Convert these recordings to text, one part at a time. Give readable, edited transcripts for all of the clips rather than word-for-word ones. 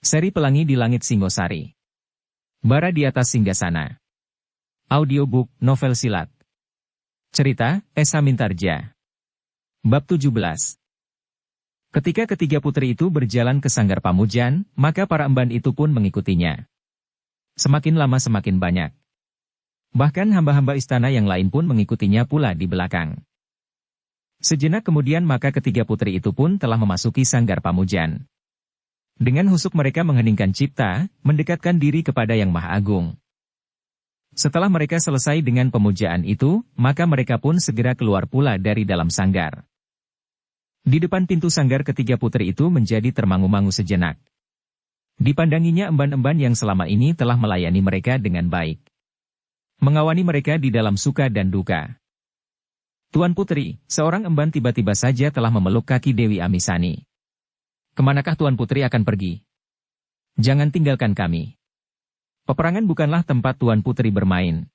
Seri Pelangi di Langit Singosari. Bara di atas Singgasana. Audiobook, novel silat. Cerita, Esa Mintarja. Bab 17. Ketika ketiga putri itu berjalan ke Sanggar Pamujan, maka para emban itu pun mengikutinya. Semakin lama semakin banyak. Bahkan hamba-hamba istana yang lain pun mengikutinya pula di belakang. Sejenak kemudian maka ketiga putri itu pun telah memasuki Sanggar Pamujan. Dengan husuk mereka mengheningkan cipta, mendekatkan diri kepada Yang Maha Agung. Setelah mereka selesai dengan pemujaan itu, maka mereka pun segera keluar pula dari dalam sanggar. Di depan pintu sanggar ketiga putri itu menjadi termangu-mangu sejenak. Dipandanginya emban-emban yang selama ini telah melayani mereka dengan baik. Mengawani mereka di dalam suka dan duka. Tuan Putri, seorang emban tiba-tiba saja telah memeluk kaki Dewi Amisani. Kemanakah Tuan Putri akan pergi? Jangan tinggalkan kami. Peperangan bukanlah tempat Tuan Putri bermain.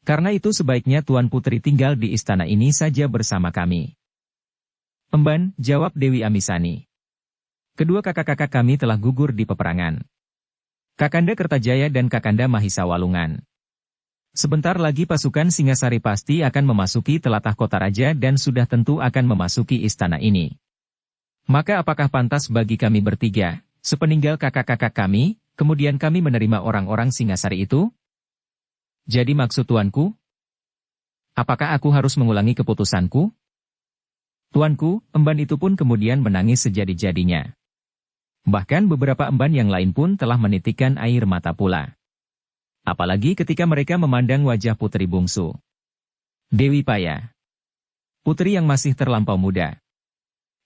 Karena itu sebaiknya Tuan Putri tinggal di istana ini saja bersama kami. Emban, jawab Dewi Amisani. Kedua kakak-kakak kami telah gugur di peperangan. Kakanda Kertajaya dan Kakanda Mahisa Walungan. Sebentar lagi pasukan Singasari pasti akan memasuki telatah kota raja dan sudah tentu akan memasuki istana ini. Maka apakah pantas bagi kami bertiga, sepeninggal kakak-kakak kami, kemudian kami menerima orang-orang Singasari itu? Jadi maksud tuanku? Apakah aku harus mengulangi keputusanku? Tuanku, emban itu pun kemudian menangis sejadi-jadinya. Bahkan beberapa emban yang lain pun telah menitikkan air mata pula. Apalagi ketika mereka memandang wajah putri bungsu. Dewi Paya. Putri yang masih terlampau muda.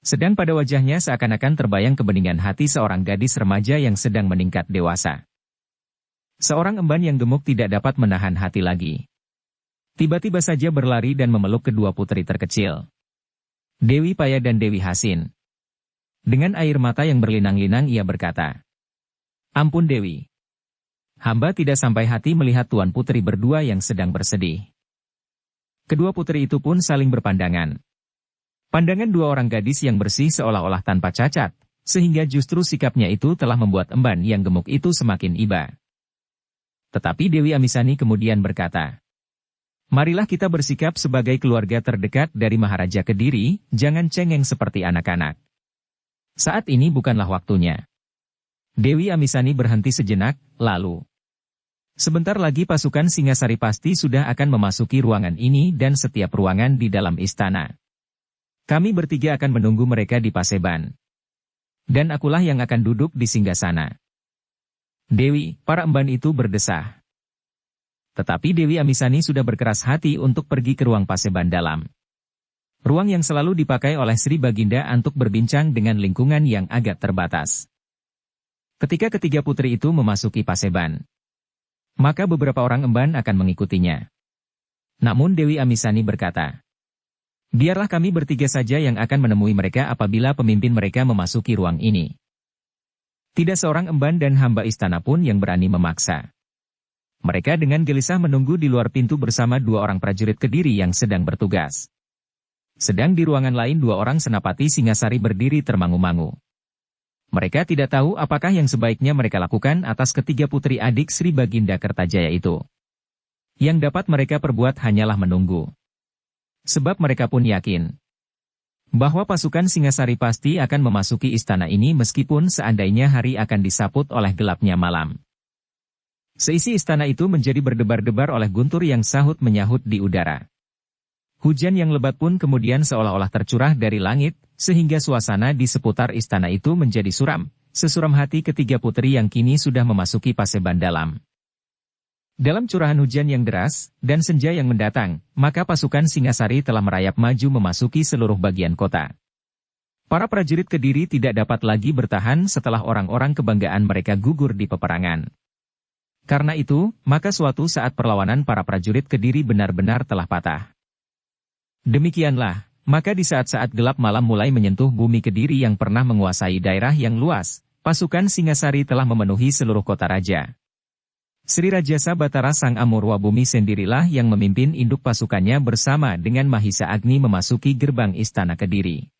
Sedang pada wajahnya seakan-akan terbayang kebeningan hati seorang gadis remaja yang sedang meningkat dewasa. Seorang emban yang gemuk tidak dapat menahan hati lagi. Tiba-tiba saja berlari dan memeluk kedua putri terkecil. Dewi Paya dan Dewi Hasin. Dengan air mata yang berlinang-linang ia berkata, "Ampun Dewi. Hamba tidak sampai hati melihat Tuan Putri berdua yang sedang bersedih." Kedua putri itu pun saling berpandangan. Pandangan dua orang gadis yang bersih seolah-olah tanpa cacat, sehingga justru sikapnya itu telah membuat emban yang gemuk itu semakin iba. Tetapi Dewi Amisani kemudian berkata, "Marilah kita bersikap sebagai keluarga terdekat dari Maharaja Kediri, jangan cengeng seperti anak-anak. Saat ini bukanlah waktunya." Dewi Amisani berhenti sejenak, lalu, "Sebentar lagi pasukan Singasari pasti sudah akan memasuki ruangan ini dan setiap ruangan di dalam istana. Kami bertiga akan menunggu mereka di Paseban. Dan akulah yang akan duduk di Singgasana." Dewi, para emban itu berdesah. Tetapi Dewi Amisani sudah berkeras hati untuk pergi ke ruang Paseban dalam. Ruang yang selalu dipakai oleh Sri Baginda untuk berbincang dengan lingkungan yang agak terbatas. Ketika ketiga putri itu memasuki Paseban, maka beberapa orang emban akan mengikutinya. Namun Dewi Amisani berkata, "Biarlah kami bertiga saja yang akan menemui mereka apabila pemimpin mereka memasuki ruang ini." Tidak seorang emban dan hamba istana pun yang berani memaksa. Mereka dengan gelisah menunggu di luar pintu bersama dua orang prajurit Kediri yang sedang bertugas. Sedang di ruangan lain dua orang senapati Singasari berdiri termangu-mangu. Mereka tidak tahu apakah yang sebaiknya mereka lakukan atas ketiga putri adik Sri Baginda Kertajaya itu. Yang dapat mereka perbuat hanyalah menunggu. Sebab mereka pun yakin bahwa pasukan Singasari pasti akan memasuki istana ini meskipun seandainya hari akan disaput oleh gelapnya malam. Seisi istana itu menjadi berdebar-debar oleh guntur yang sahut-menyahut di udara. Hujan yang lebat pun kemudian seolah-olah tercurah dari langit, sehingga suasana di seputar istana itu menjadi suram, sesuram hati ketiga putri yang kini sudah memasuki Paseban dalam. Dalam curahan hujan yang deras, dan senja yang mendatang, maka pasukan Singasari telah merayap maju memasuki seluruh bagian kota. Para prajurit Kediri tidak dapat lagi bertahan setelah orang-orang kebanggaan mereka gugur di peperangan. Karena itu, maka suatu saat perlawanan para prajurit Kediri benar-benar telah patah. Demikianlah, maka di saat-saat gelap malam mulai menyentuh bumi Kediri yang pernah menguasai daerah yang luas, pasukan Singasari telah memenuhi seluruh kota raja. Sri Rajasa Batara Sang Amurwa Bumi sendirilah yang memimpin induk pasukannya bersama dengan Mahisa Agni memasuki gerbang istana Kediri.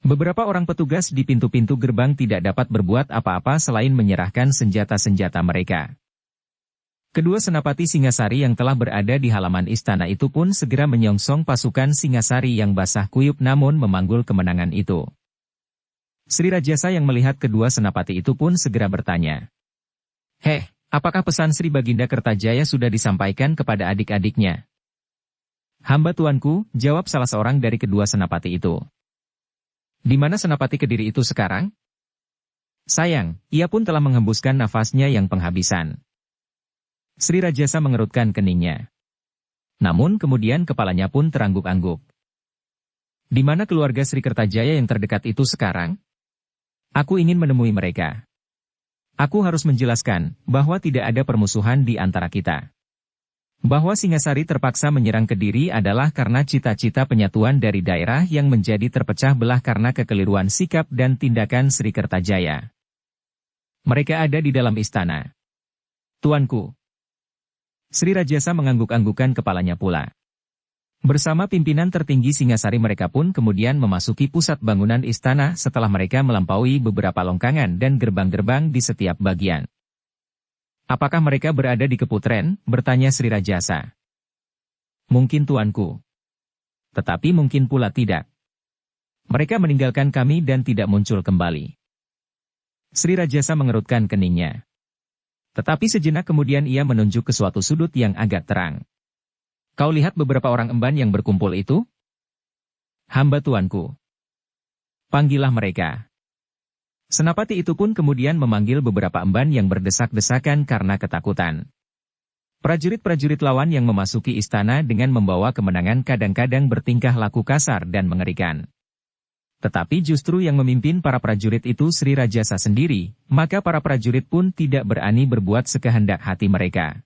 Beberapa orang petugas di pintu-pintu gerbang tidak dapat berbuat apa-apa selain menyerahkan senjata-senjata mereka. Kedua senapati Singasari yang telah berada di halaman istana itu pun segera menyongsong pasukan Singasari yang basah kuyup namun memanggul kemenangan itu. Sri Rajasa yang melihat kedua senapati itu pun segera bertanya. "Heh, apakah pesan Sri Baginda Kertajaya sudah disampaikan kepada adik-adiknya?" "Hamba tuanku," jawab salah seorang dari kedua senapati itu. "Di mana senapati Kediri itu sekarang?" "Sayang, ia pun telah menghembuskan nafasnya yang penghabisan." Sri Rajasa mengerutkan keningnya. Namun kemudian kepalanya pun terangguk-angguk. "Di mana keluarga Sri Kertajaya yang terdekat itu sekarang? Aku ingin menemui mereka. Aku harus menjelaskan bahwa tidak ada permusuhan di antara kita. Bahwa Singasari terpaksa menyerang Kediri adalah karena cita-cita penyatuan dari daerah yang menjadi terpecah belah karena kekeliruan sikap dan tindakan Sri Kertajaya. Mereka ada di dalam istana. Tuanku." Sri Rajasa mengangguk-anggukan kepalanya pula. Bersama pimpinan tertinggi Singasari mereka pun kemudian memasuki pusat bangunan istana setelah mereka melampaui beberapa longkangan dan gerbang-gerbang di setiap bagian. "Apakah mereka berada di Keputren?" bertanya Sri Rajasa. "Mungkin tuanku. Tetapi mungkin pula tidak. Mereka meninggalkan kami dan tidak muncul kembali." Sri Rajasa mengerutkan keningnya. Tetapi sejenak kemudian ia menunjuk ke suatu sudut yang agak terang. "Kau lihat beberapa orang emban yang berkumpul itu?" "Hamba tuanku." "Panggillah mereka." Senapati itu pun kemudian memanggil beberapa emban yang berdesak-desakan karena ketakutan. Prajurit-prajurit lawan yang memasuki istana dengan membawa kemenangan kadang-kadang bertingkah laku kasar dan mengerikan. Tetapi justru yang memimpin para prajurit itu Sri Rajasa sendiri, maka para prajurit pun tidak berani berbuat sekehendak hati mereka.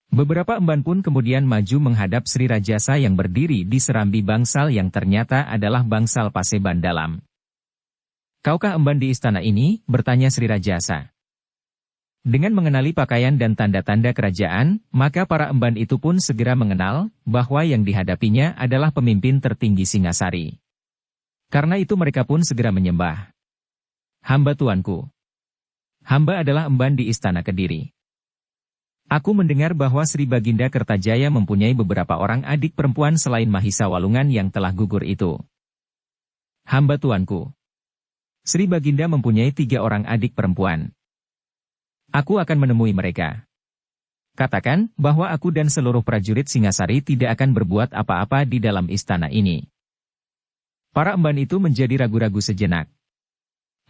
Beberapa emban pun kemudian maju menghadap Sri Rajasa yang berdiri di serambi bangsal yang ternyata adalah bangsal Paseban Dalam. "Kaukah emban di istana ini?" bertanya Sri Rajasa. Dengan mengenali pakaian dan tanda-tanda kerajaan, maka para emban itu pun segera mengenal bahwa yang dihadapinya adalah pemimpin tertinggi Singasari. Karena itu mereka pun segera menyembah. "Hamba tuanku. Hamba adalah emban di istana Kediri. Aku mendengar bahwa Sri Baginda Kertajaya mempunyai beberapa orang adik perempuan selain Mahisa Walungan yang telah gugur itu." "Hamba tuanku. Sri Baginda mempunyai 3 orang adik perempuan. Aku akan menemui mereka. Katakan bahwa aku dan seluruh prajurit Singasari tidak akan berbuat apa-apa di dalam istana ini." Para emban itu menjadi ragu-ragu sejenak.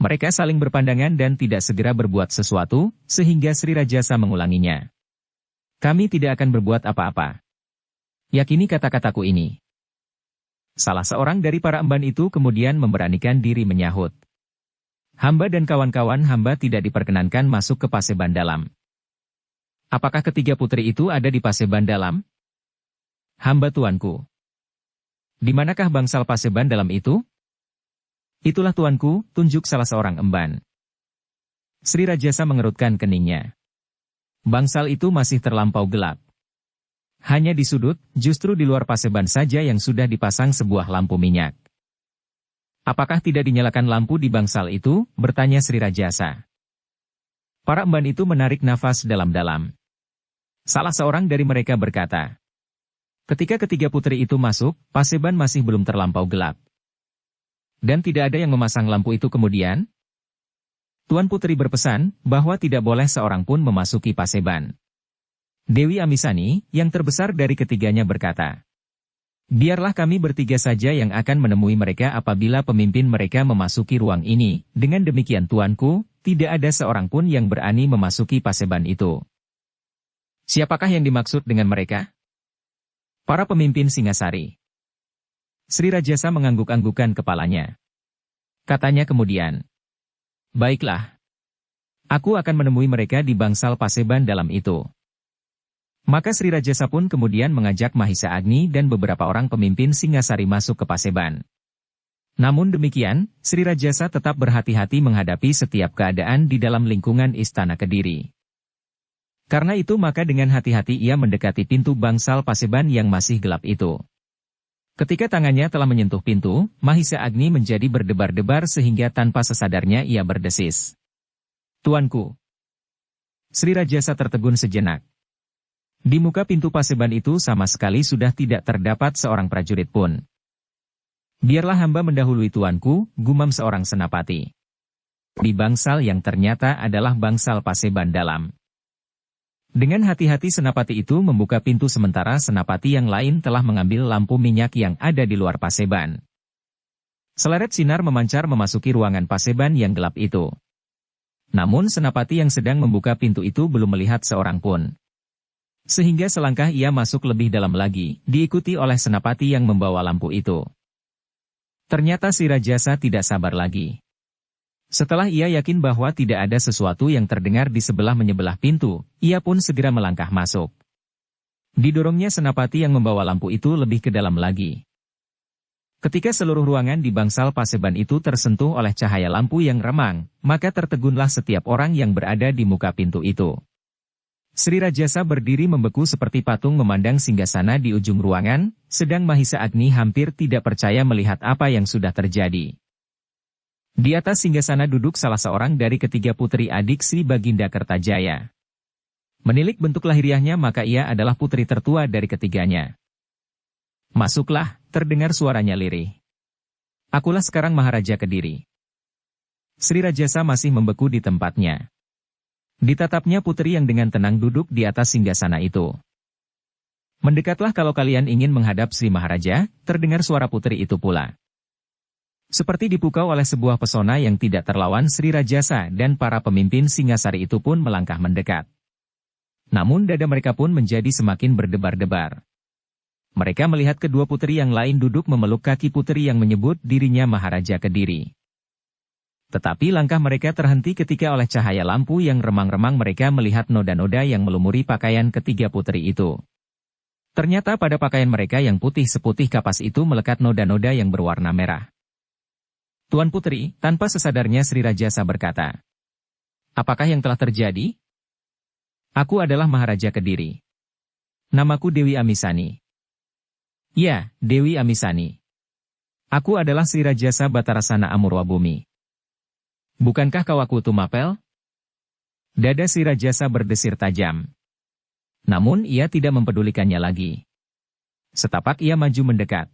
Mereka saling berpandangan dan tidak segera berbuat sesuatu, sehingga Sri Rajasa mengulanginya. "Kami tidak akan berbuat apa-apa. Yakini kata-kataku ini." Salah seorang dari para emban itu kemudian memberanikan diri menyahut. "Hamba dan kawan-kawan hamba tidak diperkenankan masuk ke Paseban Dalam." "Apakah ketiga putri itu ada di Paseban Dalam?" "Hamba tuanku." "Di manakah bangsal Paseban Dalam itu?" "Itulah tuanku," tunjuk salah seorang emban. Sri Rajasa mengerutkan keningnya. Bangsal itu masih terlampau gelap. Hanya di sudut, justru di luar Paseban saja yang sudah dipasang sebuah lampu minyak. "Apakah tidak dinyalakan lampu di bangsal itu?" bertanya Sri Rajasa. Para emban itu menarik nafas dalam-dalam. Salah seorang dari mereka berkata, "Ketika ketiga putri itu masuk, Paseban masih belum terlampau gelap. Dan tidak ada yang memasang lampu itu kemudian?" Tuan Putri berpesan bahwa tidak boleh seorang pun memasuki Paseban. Dewi Amisani, yang terbesar dari ketiganya berkata, "Biarlah kami bertiga saja yang akan menemui mereka apabila pemimpin mereka memasuki ruang ini. Dengan demikian tuanku, tidak ada seorang pun yang berani memasuki Paseban itu." "Siapakah yang dimaksud dengan mereka?" "Para pemimpin Singasari." Sri Rajasa mengangguk-anggukan kepalanya. Katanya kemudian, "Baiklah. Aku akan menemui mereka di bangsal Paseban Dalam itu." Maka Sri Rajasa pun kemudian mengajak Mahisa Agni dan beberapa orang pemimpin Singasari masuk ke Paseban. Namun demikian, Sri Rajasa tetap berhati-hati menghadapi setiap keadaan di dalam lingkungan istana Kediri. Karena itu maka dengan hati-hati ia mendekati pintu bangsal Paseban yang masih gelap itu. Ketika tangannya telah menyentuh pintu, Mahisa Agni menjadi berdebar-debar sehingga tanpa sesadarnya ia berdesis. "Tuanku." Sri Rajasa tertegun sejenak. Di muka pintu paseban itu sama sekali sudah tidak terdapat seorang prajurit pun. "Biarlah hamba mendahului tuanku," gumam seorang senapati. Di bangsal yang ternyata adalah bangsal paseban dalam. Dengan hati-hati senapati itu membuka pintu sementara senapati yang lain telah mengambil lampu minyak yang ada di luar paseban. Seleret sinar memancar memasuki ruangan paseban yang gelap itu. Namun senapati yang sedang membuka pintu itu belum melihat seorang pun. Sehingga selangkah ia masuk lebih dalam lagi, diikuti oleh senapati yang membawa lampu itu. Ternyata si Rajasa tidak sabar lagi. Setelah ia yakin bahwa tidak ada sesuatu yang terdengar di sebelah-menyebelah pintu, ia pun segera melangkah masuk. Didorongnya senapati yang membawa lampu itu lebih ke dalam lagi. Ketika seluruh ruangan di bangsal paseban itu tersentuh oleh cahaya lampu yang remang, maka tertegunlah setiap orang yang berada di muka pintu itu. Sri Rajasa berdiri membeku seperti patung memandang singgasana di ujung ruangan, sedang Mahisa Agni hampir tidak percaya melihat apa yang sudah terjadi. Di atas singgasana duduk salah seorang dari ketiga putri adik Sri Baginda Kertajaya. Menilik bentuk lahiriahnya maka ia adalah putri tertua dari ketiganya. "Masuklah," terdengar suaranya lirih. "Akulah sekarang Maharaja Kediri." Sri Rajasa masih membeku di tempatnya. Ditatapnya putri yang dengan tenang duduk di atas singgasana itu. "Mendekatlah kalau kalian ingin menghadap Sri Maharaja," terdengar suara putri itu pula. Seperti dipukau oleh sebuah pesona yang tidak terlawan, Sri Rajasa dan para pemimpin Singasari itu pun melangkah mendekat. Namun dada mereka pun menjadi semakin berdebar-debar. Mereka melihat kedua putri yang lain duduk memeluk kaki putri yang menyebut dirinya Maharaja Kediri. Tetapi langkah mereka terhenti ketika oleh cahaya lampu yang remang-remang mereka melihat noda-noda yang melumuri pakaian ketiga putri itu. Ternyata pada pakaian mereka yang putih seputih kapas itu melekat noda-noda yang berwarna merah. "Tuan Putri," tanpa sesadarnya Sri Rajasa berkata. "Apakah yang telah terjadi?" "Aku adalah Maharaja Kediri. Namaku Dewi Amisani." "Ya, Dewi Amisani. Aku adalah Sri Rajasa Batarasana Amurwabumi. Bukankah kau aku Tumapel?" Dada Sri Rajasa berdesir tajam. Namun ia tidak mempedulikannya lagi. Setapak ia maju mendekat.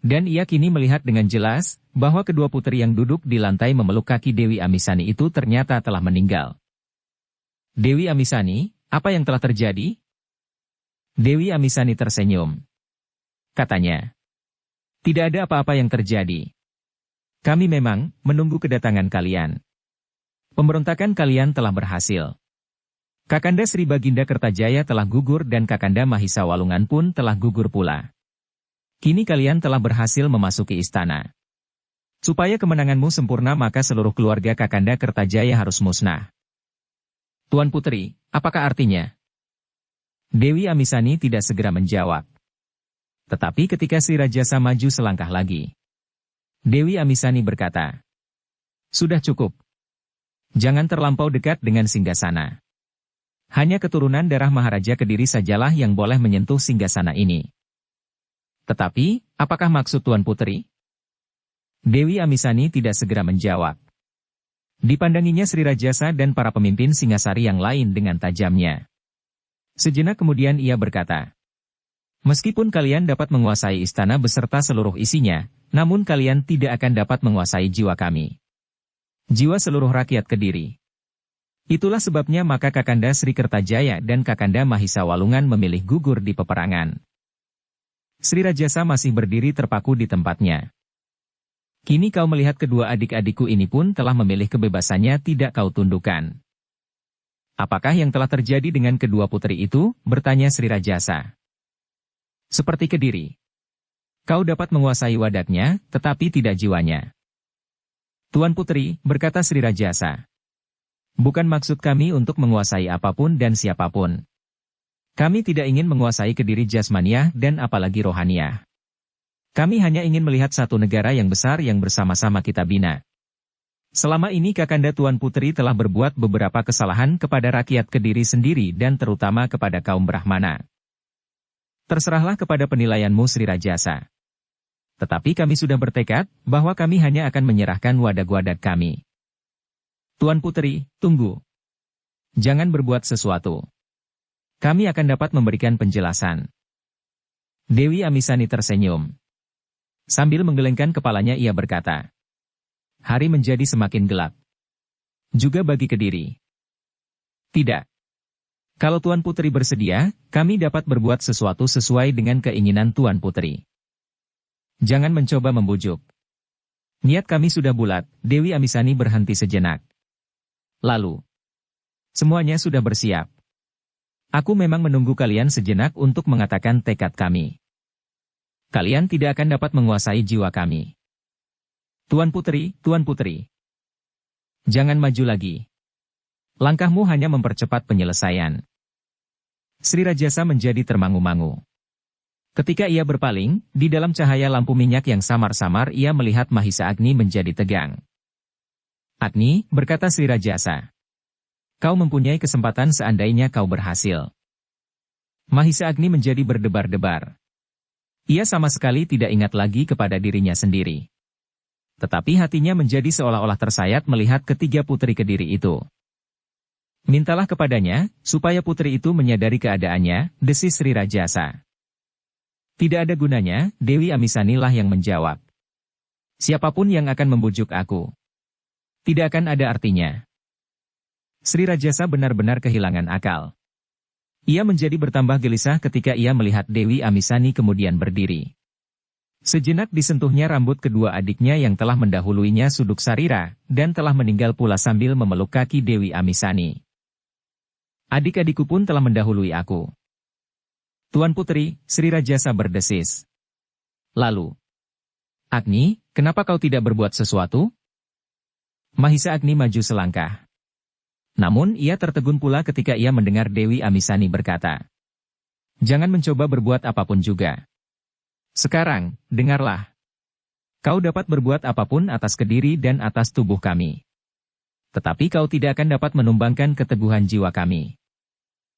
Dan ia kini melihat dengan jelas, bahwa kedua putri yang duduk di lantai memeluk kaki Dewi Amisani itu ternyata telah meninggal. "Dewi Amisani, apa yang telah terjadi?" Dewi Amisani tersenyum. Katanya, "Tidak ada apa-apa yang terjadi. Kami memang menunggu kedatangan kalian. Pemberontakan kalian telah berhasil. Kakanda Sri Baginda Kertajaya telah gugur dan Kakanda Mahisa Walungan pun telah gugur pula. Kini kalian telah berhasil memasuki istana. Supaya kemenanganmu sempurna maka seluruh keluarga Kakanda Kertajaya harus musnah." "Tuan Putri, apakah artinya?" Dewi Amisani tidak segera menjawab. Tetapi ketika Sri Rajasa maju selangkah lagi, Dewi Amisani berkata, "Sudah cukup. Jangan terlampau dekat dengan singgasana. Hanya keturunan darah Maharaja Kediri sajalah yang boleh menyentuh singgasana ini." "Tetapi, apakah maksud Tuan Putri?" Dewi Amisani tidak segera menjawab. Dipandanginya Sri Rajasa dan para pemimpin Singasari yang lain dengan tajamnya. Sejenak kemudian ia berkata, "Meskipun kalian dapat menguasai istana beserta seluruh isinya, namun kalian tidak akan dapat menguasai jiwa kami. Jiwa seluruh rakyat Kediri. Itulah sebabnya maka Kakanda Sri Kertajaya dan Kakanda Mahisa Walungan memilih gugur di peperangan." Sri Rajasa masih berdiri terpaku di tempatnya. "Kini kau melihat kedua adik-adikku ini pun telah memilih kebebasannya tidak kau tundukkan. Apakah yang telah terjadi dengan kedua putri itu?" bertanya Sri Rajasa. "Seperti Kediri. Kau dapat menguasai wadaknya, tetapi tidak jiwanya." "Tuan Putri," berkata Sri Rajasa, "bukan maksud kami untuk menguasai apapun dan siapapun. Kami tidak ingin menguasai Kediri jasmaniah dan apalagi rohaniah. Kami hanya ingin melihat satu negara yang besar yang bersama-sama kita bina. Selama ini Kakanda Tuan Putri telah berbuat beberapa kesalahan kepada rakyat Kediri sendiri dan terutama kepada kaum Brahmana. Terserahlah kepada penilaianmu Sri Rajasa." Tetapi kami sudah bertekad bahwa kami hanya akan menyerahkan wadak-wadak kami. Tuan Putri, tunggu. Jangan berbuat sesuatu. Kami akan dapat memberikan penjelasan. Dewi Amisani tersenyum. Sambil menggelengkan kepalanya ia berkata, hari menjadi semakin gelap. Juga bagi Kediri. Tidak. Kalau Tuan Putri bersedia, kami dapat berbuat sesuatu sesuai dengan keinginan Tuan Putri. Jangan mencoba membujuk. Niat kami sudah bulat. Dewi Amisani berhenti sejenak. Lalu, semuanya sudah bersiap. Aku memang menunggu kalian sejenak untuk mengatakan tekad kami. Kalian tidak akan dapat menguasai jiwa kami. Tuan Putri, Tuan Putri. Jangan maju lagi. Langkahmu hanya mempercepat penyelesaian. Sri Rajasa menjadi termangu-mangu. Ketika ia berpaling, di dalam cahaya lampu minyak yang samar-samar ia melihat Mahisa Agni menjadi tegang. Agni, berkata Sri Rajasa. Kau mempunyai kesempatan seandainya kau berhasil. Mahisa Agni menjadi berdebar-debar. Ia sama sekali tidak ingat lagi kepada dirinya sendiri. Tetapi hatinya menjadi seolah-olah tersayat melihat ketiga putri Kediri itu. Mintalah kepadanya, supaya putri itu menyadari keadaannya, desis Sri Rajasa. Tidak ada gunanya, Dewi Amisani lah yang menjawab. Siapapun yang akan membujuk aku. Tidak akan ada artinya. Sri Rajasa benar-benar kehilangan akal. Ia menjadi bertambah gelisah ketika ia melihat Dewi Amisani kemudian berdiri. Sejenak disentuhnya rambut kedua adiknya yang telah mendahuluinya suduk sarira, dan telah meninggal pula sambil memeluk kaki Dewi Amisani. Adik-adikku pun telah mendahului aku. Tuan Putri, Sri Rajasa berdesis. Lalu, Agni, kenapa kau tidak berbuat sesuatu? Mahisa Agni maju selangkah. Namun ia tertegun pula ketika ia mendengar Dewi Amisani berkata, jangan mencoba berbuat apapun juga. Sekarang, dengarlah. Kau dapat berbuat apapun atas Kediri dan atas tubuh kami. Tetapi kau tidak akan dapat menumbangkan keteguhan jiwa kami.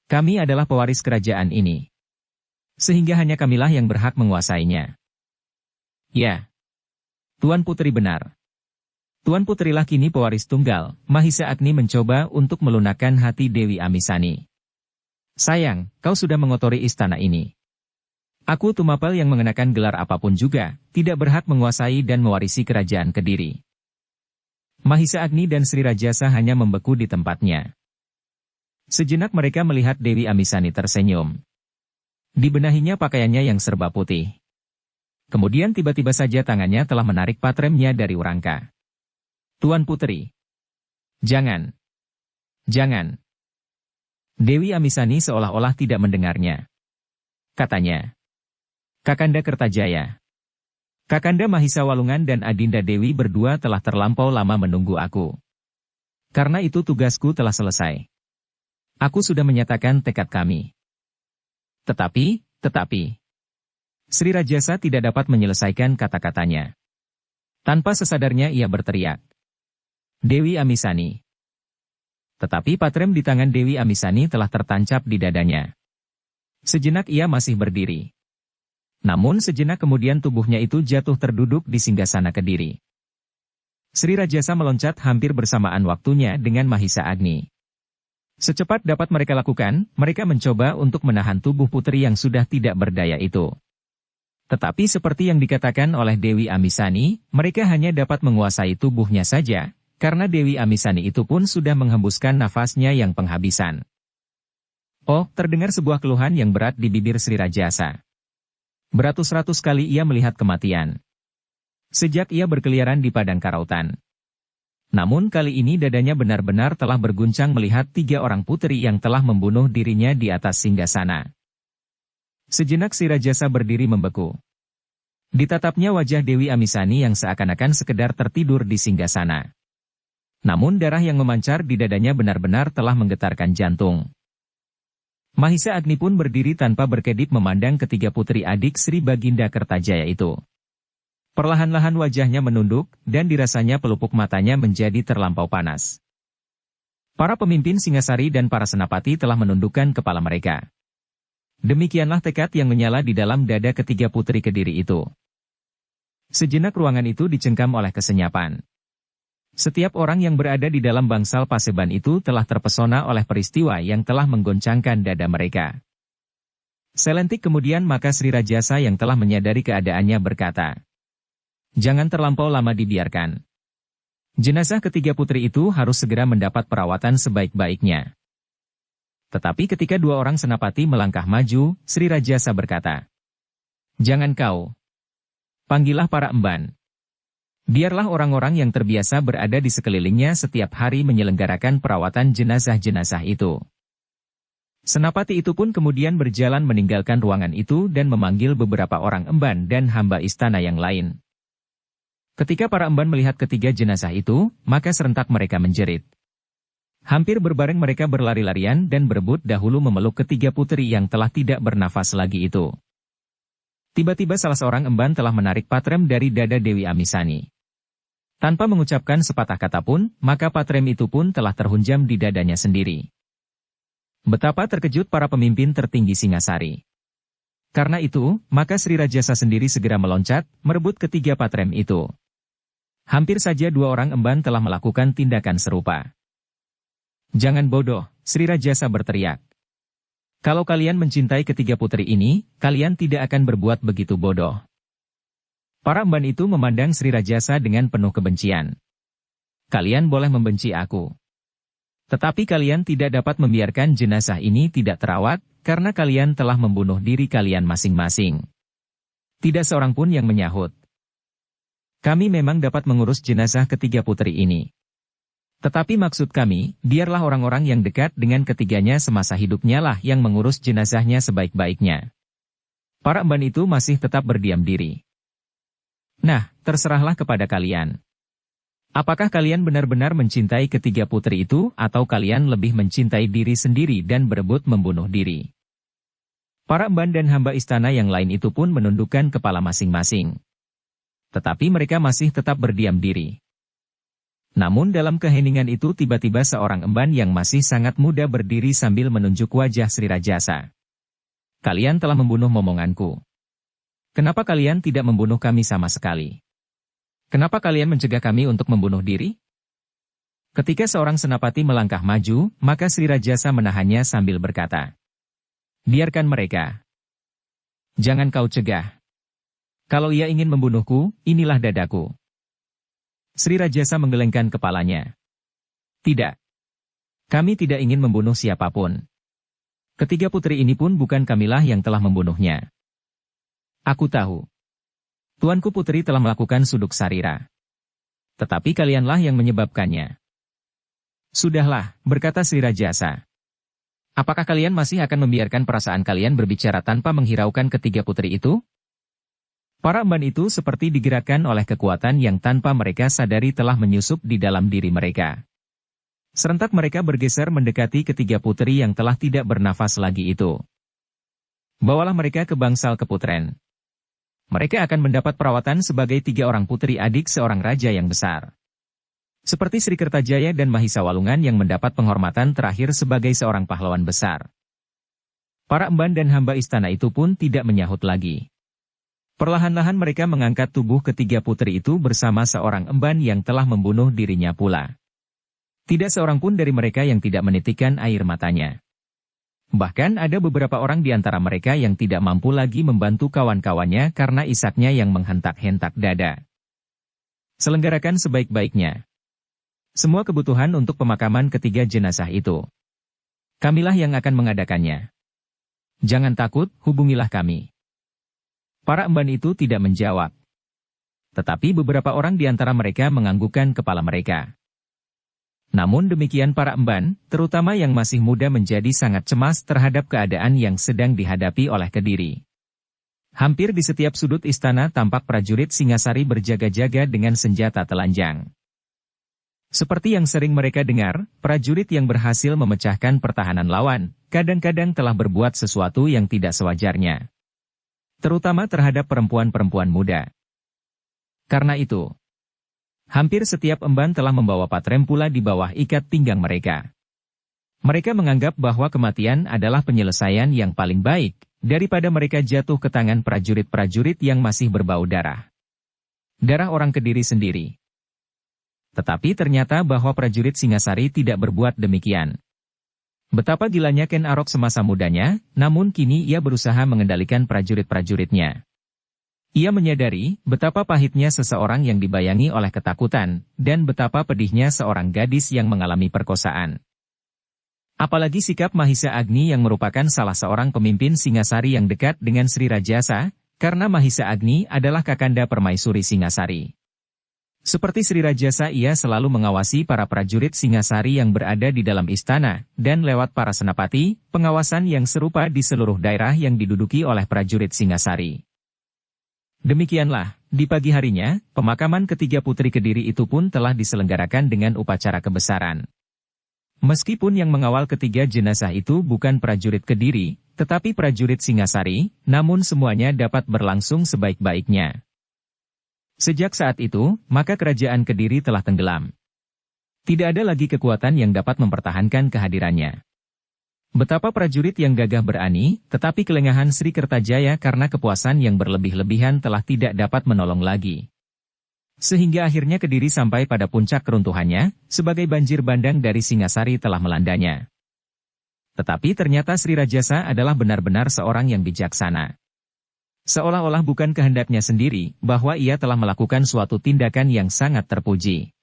Kami adalah pewaris kerajaan ini. Sehingga hanya kamilah yang berhak menguasainya. Ya. Tuan Putri benar. Tuan Putrilah kini pewaris tunggal. Mahisa Agni mencoba untuk melunakkan hati Dewi Amisani. Sayang, kau sudah mengotori istana ini. Aku Tumapel yang mengenakan gelar apapun juga, tidak berhak menguasai dan mewarisi kerajaan Kediri. Mahisa Agni dan Sri Rajasa hanya membeku di tempatnya. Sejenak mereka melihat Dewi Amisani tersenyum. Dibenahinya pakaiannya yang serba putih. Kemudian tiba-tiba saja tangannya telah menarik patremnya dari urangka. Tuan Putri. Jangan. Jangan. Dewi Amisani seolah-olah tidak mendengarnya. Katanya. Kakanda Kertajaya. Kakanda Mahisa Walungan dan Adinda Dewi berdua telah terlampau lama menunggu aku. Karena itu tugasku telah selesai. Aku sudah menyatakan tekad kami. Tetapi. Sri Rajasa tidak dapat menyelesaikan kata-katanya. Tanpa sesadarnya ia berteriak. Dewi Amisani. Tetapi patrem di tangan Dewi Amisani telah tertancap di dadanya. Sejenak ia masih berdiri. Namun sejenak kemudian tubuhnya itu jatuh terduduk di singgasana Kediri. Sri Rajasa meloncat hampir bersamaan waktunya dengan Mahisa Agni. Secepat dapat mereka lakukan, mereka mencoba untuk menahan tubuh putri yang sudah tidak berdaya itu. Tetapi seperti yang dikatakan oleh Dewi Amisani, mereka hanya dapat menguasai tubuhnya saja, karena Dewi Amisani itu pun sudah menghembuskan nafasnya yang penghabisan. Oh, terdengar sebuah keluhan yang berat di bibir Sri Rajasa. Beratus-ratus kali ia melihat kematian. Sejak ia berkeliaran di padang karautan. Namun kali ini dadanya benar-benar telah berguncang melihat 3 orang putri yang telah membunuh dirinya di atas singgasana. Sejenak Sri Rajasa berdiri membeku. Ditatapnya wajah Dewi Amisani yang seakan-akan sekedar tertidur di singgasana. Namun darah yang memancar di dadanya benar-benar telah menggetarkan jantung. Mahisa Agni pun berdiri tanpa berkedip memandang ketiga putri adik Sri Baginda Kertajaya itu. Perlahan-lahan wajahnya menunduk, dan dirasanya pelupuk matanya menjadi terlampau panas. Para pemimpin Singasari dan para senapati telah menundukkan kepala mereka. Demikianlah tekad yang menyala di dalam dada ketiga putri Kediri itu. Sejenak ruangan itu dicengkam oleh kesenyapan. Setiap orang yang berada di dalam bangsal Paseban itu telah terpesona oleh peristiwa yang telah menggoncangkan dada mereka. Selentik kemudian maka Sri Rajasa yang telah menyadari keadaannya berkata, "Jangan terlampau lama dibiarkan. Jenazah ketiga putri itu harus segera mendapat perawatan sebaik-baiknya." Tetapi ketika dua orang senapati melangkah maju, Sri Rajasa berkata, "Jangan kau. Panggillah para emban. Biarlah orang-orang yang terbiasa berada di sekelilingnya setiap hari menyelenggarakan perawatan jenazah-jenazah itu." Senapati itu pun kemudian berjalan meninggalkan ruangan itu dan memanggil beberapa orang emban dan hamba istana yang lain. Ketika para emban melihat ketiga jenazah itu, maka serentak mereka menjerit. Hampir berbareng mereka berlari-larian dan berebut dahulu memeluk ketiga putri yang telah tidak bernafas lagi itu. Tiba-tiba salah seorang emban telah menarik patrem dari dada Dewi Amisani. Tanpa mengucapkan sepatah kata pun, maka patrem itu pun telah terhunjam di dadanya sendiri. Betapa terkejut para pemimpin tertinggi Singasari. Karena itu, maka Sri Rajasa sendiri segera meloncat, merebut ketiga patrem itu. Hampir saja dua orang emban telah melakukan tindakan serupa. "Jangan bodoh," Sri Rajasa berteriak. "Kalau kalian mencintai ketiga putri ini, kalian tidak akan berbuat begitu bodoh." Para emban itu memandang Sri Rajasa dengan penuh kebencian. "Kalian boleh membenci aku. Tetapi kalian tidak dapat membiarkan jenazah ini tidak terawat, karena kalian telah membunuh diri kalian masing-masing." Tidak seorang pun yang menyahut. "Kami memang dapat mengurus jenazah ketiga putri ini. Tetapi maksud kami, biarlah orang-orang yang dekat dengan ketiganya semasa hidupnya lah yang mengurus jenazahnya sebaik-baiknya." Para emban itu masih tetap berdiam diri. "Nah, terserahlah kepada kalian. Apakah kalian benar-benar mencintai ketiga putri itu, atau kalian lebih mencintai diri sendiri dan berebut membunuh diri?" Para emban dan hamba istana yang lain itu pun menundukkan kepala masing-masing. Tetapi mereka masih tetap berdiam diri. Namun dalam keheningan itu tiba-tiba seorang emban yang masih sangat muda berdiri sambil menunjuk wajah Sri Rajasa. "Kalian telah membunuh momonganku. Kenapa kalian tidak membunuh kami sama sekali? Kenapa kalian mencegah kami untuk membunuh diri?" Ketika seorang senapati melangkah maju, maka Sri Rajasa menahannya sambil berkata, "Biarkan mereka. Jangan kau cegah. Kalau ia ingin membunuhku, inilah dadaku." Sri Rajasa menggelengkan kepalanya. "Tidak. Kami tidak ingin membunuh siapapun. Ketiga putri ini pun bukan kamilah yang telah membunuhnya. Aku tahu. Tuanku putri telah melakukan suduk sarira. Tetapi kalianlah yang menyebabkannya." "Sudahlah," berkata Sri Rajasa. "Apakah kalian masih akan membiarkan perasaan kalian berbicara tanpa menghiraukan ketiga putri itu?" Para emban itu seperti digerakkan oleh kekuatan yang tanpa mereka sadari telah menyusup di dalam diri mereka. Serentak mereka bergeser mendekati ketiga putri yang telah tidak bernafas lagi itu. "Bawalah mereka ke bangsal keputren. Mereka akan mendapat perawatan sebagai 3 orang putri adik seorang raja yang besar. Seperti Sri Kertajaya dan Mahisa Walungan yang mendapat penghormatan terakhir sebagai seorang pahlawan besar." Para emban dan hamba istana itu pun tidak menyahut lagi. Perlahan-lahan mereka mengangkat tubuh ketiga putri itu bersama seorang emban yang telah membunuh dirinya pula. Tidak seorang pun dari mereka yang tidak menitikkan air matanya. Bahkan ada beberapa orang di antara mereka yang tidak mampu lagi membantu kawan-kawannya karena isaknya yang menghentak-hentak dada. "Selenggarakan sebaik-baiknya semua kebutuhan untuk pemakaman ketiga jenazah itu. Kamilah yang akan mengadakannya. Jangan takut, hubungilah kami." Para emban itu tidak menjawab. Tetapi beberapa orang di antara mereka menganggukkan kepala mereka. Namun demikian para emban, terutama yang masih muda menjadi sangat cemas terhadap keadaan yang sedang dihadapi oleh Kediri. Hampir di setiap sudut istana tampak prajurit Singasari berjaga-jaga dengan senjata telanjang. Seperti yang sering mereka dengar, prajurit yang berhasil memecahkan pertahanan lawan, kadang-kadang telah berbuat sesuatu yang tidak sewajarnya. Terutama terhadap perempuan-perempuan muda. Karena itu, hampir setiap emban telah membawa patrem pula di bawah ikat pinggang mereka. Mereka menganggap bahwa kematian adalah penyelesaian yang paling baik, daripada mereka jatuh ke tangan prajurit-prajurit yang masih berbau darah. darah orang Kediri sendiri. Tetapi ternyata bahwa prajurit Singasari tidak berbuat demikian. Betapa gilanya Ken Arok semasa mudanya, namun kini ia berusaha mengendalikan prajurit-prajuritnya. Ia menyadari betapa pahitnya seseorang yang dibayangi oleh ketakutan, dan betapa pedihnya seorang gadis yang mengalami perkosaan. Apalagi sikap Mahisa Agni yang merupakan salah seorang pemimpin Singasari yang dekat dengan Sri Rajasa, karena Mahisa Agni adalah kakanda permaisuri Singasari. Seperti Sri Rajasa, ia selalu mengawasi para prajurit Singasari yang berada di dalam istana, dan lewat para senapati, pengawasan yang serupa di seluruh daerah yang diduduki oleh prajurit Singasari. Demikianlah, di pagi harinya, pemakaman ketiga putri Kediri itu pun telah diselenggarakan dengan upacara kebesaran. Meskipun yang mengawal ketiga jenazah itu bukan prajurit Kediri, tetapi prajurit Singasari, namun semuanya dapat berlangsung sebaik-baiknya. Sejak saat itu, maka kerajaan Kediri telah tenggelam. Tidak ada lagi kekuatan yang dapat mempertahankan kehadirannya. Betapa prajurit yang gagah berani, tetapi kelengahan Sri Kertajaya karena kepuasan yang berlebih-lebihan telah tidak dapat menolong lagi. Sehingga akhirnya Kediri sampai pada puncak keruntuhannya, sebagai banjir bandang dari Singasari telah melandanya. Tetapi ternyata Sri Rajasa adalah benar-benar seorang yang bijaksana. Seolah-olah bukan kehendaknya sendiri, bahwa ia telah melakukan suatu tindakan yang sangat terpuji.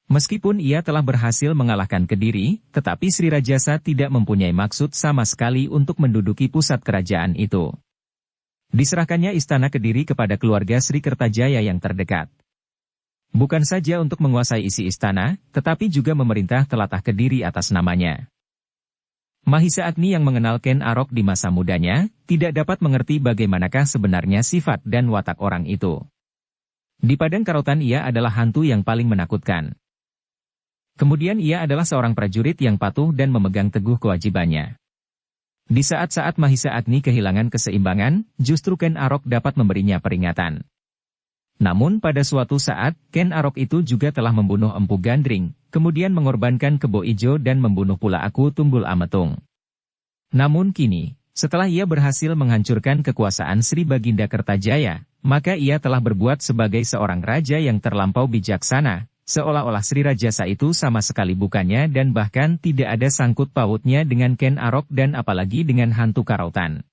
Meskipun ia telah berhasil mengalahkan Kediri, tetapi Sri Rajasa tidak mempunyai maksud sama sekali untuk menduduki pusat kerajaan itu. Diserahkannya istana Kediri kepada keluarga Sri Kertajaya yang terdekat. Bukan saja untuk menguasai isi istana, tetapi juga memerintah telatah Kediri atas namanya. Mahisa Agni yang mengenal Ken Arok di masa mudanya, tidak dapat mengerti bagaimanakah sebenarnya sifat dan watak orang itu. Di padang Karotan ia adalah hantu yang paling menakutkan. Kemudian ia adalah seorang prajurit yang patuh dan memegang teguh kewajibannya. Di saat-saat Mahisa Agni kehilangan keseimbangan, justru Ken Arok dapat memberinya peringatan. Namun pada suatu saat, Ken Arok itu juga telah membunuh Empu Gandring, kemudian mengorbankan Kebo Ijo dan membunuh pula Aku Tunggul Ametung. Namun kini, setelah ia berhasil menghancurkan kekuasaan Sri Baginda Kertajaya, maka ia telah berbuat sebagai seorang raja yang terlampau bijaksana, seolah-olah Sri Rajasa itu sama sekali bukannya dan bahkan tidak ada sangkut pautnya dengan Ken Arok dan apalagi dengan hantu Karotan.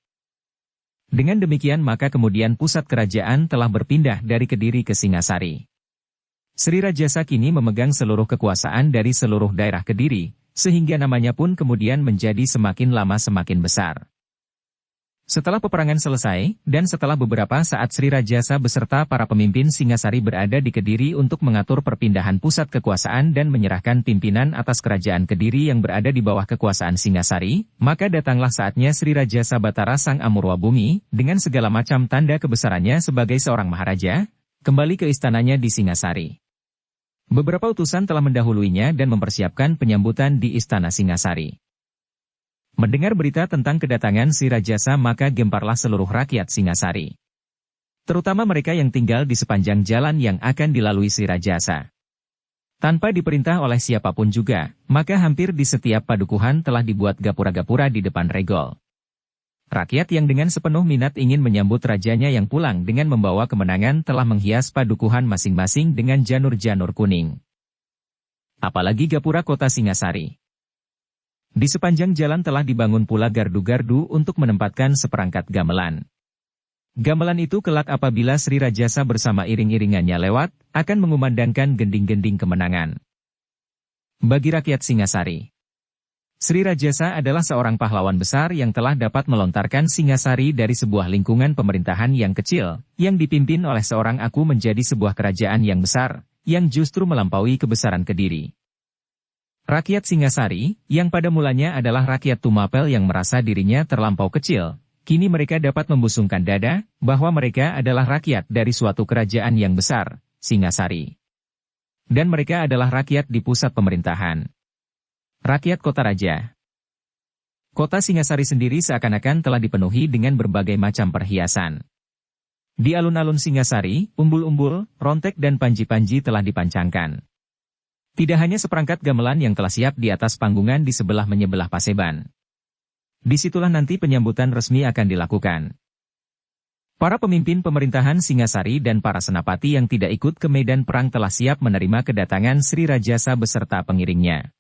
Dengan demikian maka kemudian pusat kerajaan telah berpindah dari Kediri ke Singasari. Sri Rajasa kini memegang seluruh kekuasaan dari seluruh daerah Kediri, sehingga namanya pun kemudian menjadi semakin lama semakin besar. Setelah peperangan selesai, dan setelah beberapa saat Sri Rajasa beserta para pemimpin Singasari berada di Kediri untuk mengatur perpindahan pusat kekuasaan dan menyerahkan pimpinan atas kerajaan Kediri yang berada di bawah kekuasaan Singasari, maka datanglah saatnya Sri Rajasa Batara Sang Amurwa Bumi, dengan segala macam tanda kebesarannya sebagai seorang maharaja, kembali ke istananya di Singasari. Beberapa utusan telah mendahuluinya dan mempersiapkan penyambutan di istana Singasari. Mendengar berita tentang kedatangan Sri Rajasa maka gemparlah seluruh rakyat Singasari. Terutama mereka yang tinggal di sepanjang jalan yang akan dilalui Sri Rajasa. Tanpa diperintah oleh siapapun juga, maka hampir di setiap padukuhan telah dibuat gapura-gapura di depan regol. Rakyat yang dengan sepenuh minat ingin menyambut rajanya yang pulang dengan membawa kemenangan telah menghias padukuhan masing-masing dengan janur-janur kuning. Apalagi gapura kota Singasari. Di sepanjang jalan telah dibangun pula gardu-gardu untuk menempatkan seperangkat gamelan. Gamelan itu kelak apabila Sri Rajasa bersama iring-iringannya lewat, akan mengumandangkan gending-gending kemenangan. Bagi rakyat Singasari, Sri Rajasa adalah seorang pahlawan besar yang telah dapat melontarkan Singasari dari sebuah lingkungan pemerintahan yang kecil, yang dipimpin oleh seorang aku menjadi sebuah kerajaan yang besar, yang justru melampaui kebesaran Kediri. Rakyat Singasari, yang pada mulanya adalah rakyat Tumapel yang merasa dirinya terlampau kecil, kini mereka dapat membusungkan dada, bahwa mereka adalah rakyat dari suatu kerajaan yang besar, Singasari. Dan mereka adalah rakyat di pusat pemerintahan. Rakyat Kota Raja. Kota Singasari sendiri seakan-akan telah dipenuhi dengan berbagai macam perhiasan. Di alun-alun Singasari, umbul-umbul, rontek dan panji-panji telah dipancangkan. Tidak hanya seperangkat gamelan yang telah siap di atas panggungan di sebelah menyebelah Paseban. Disitulah nanti penyambutan resmi akan dilakukan. Para pemimpin pemerintahan Singasari dan para senapati yang tidak ikut ke medan perang telah siap menerima kedatangan Sri Rajasa beserta pengiringnya.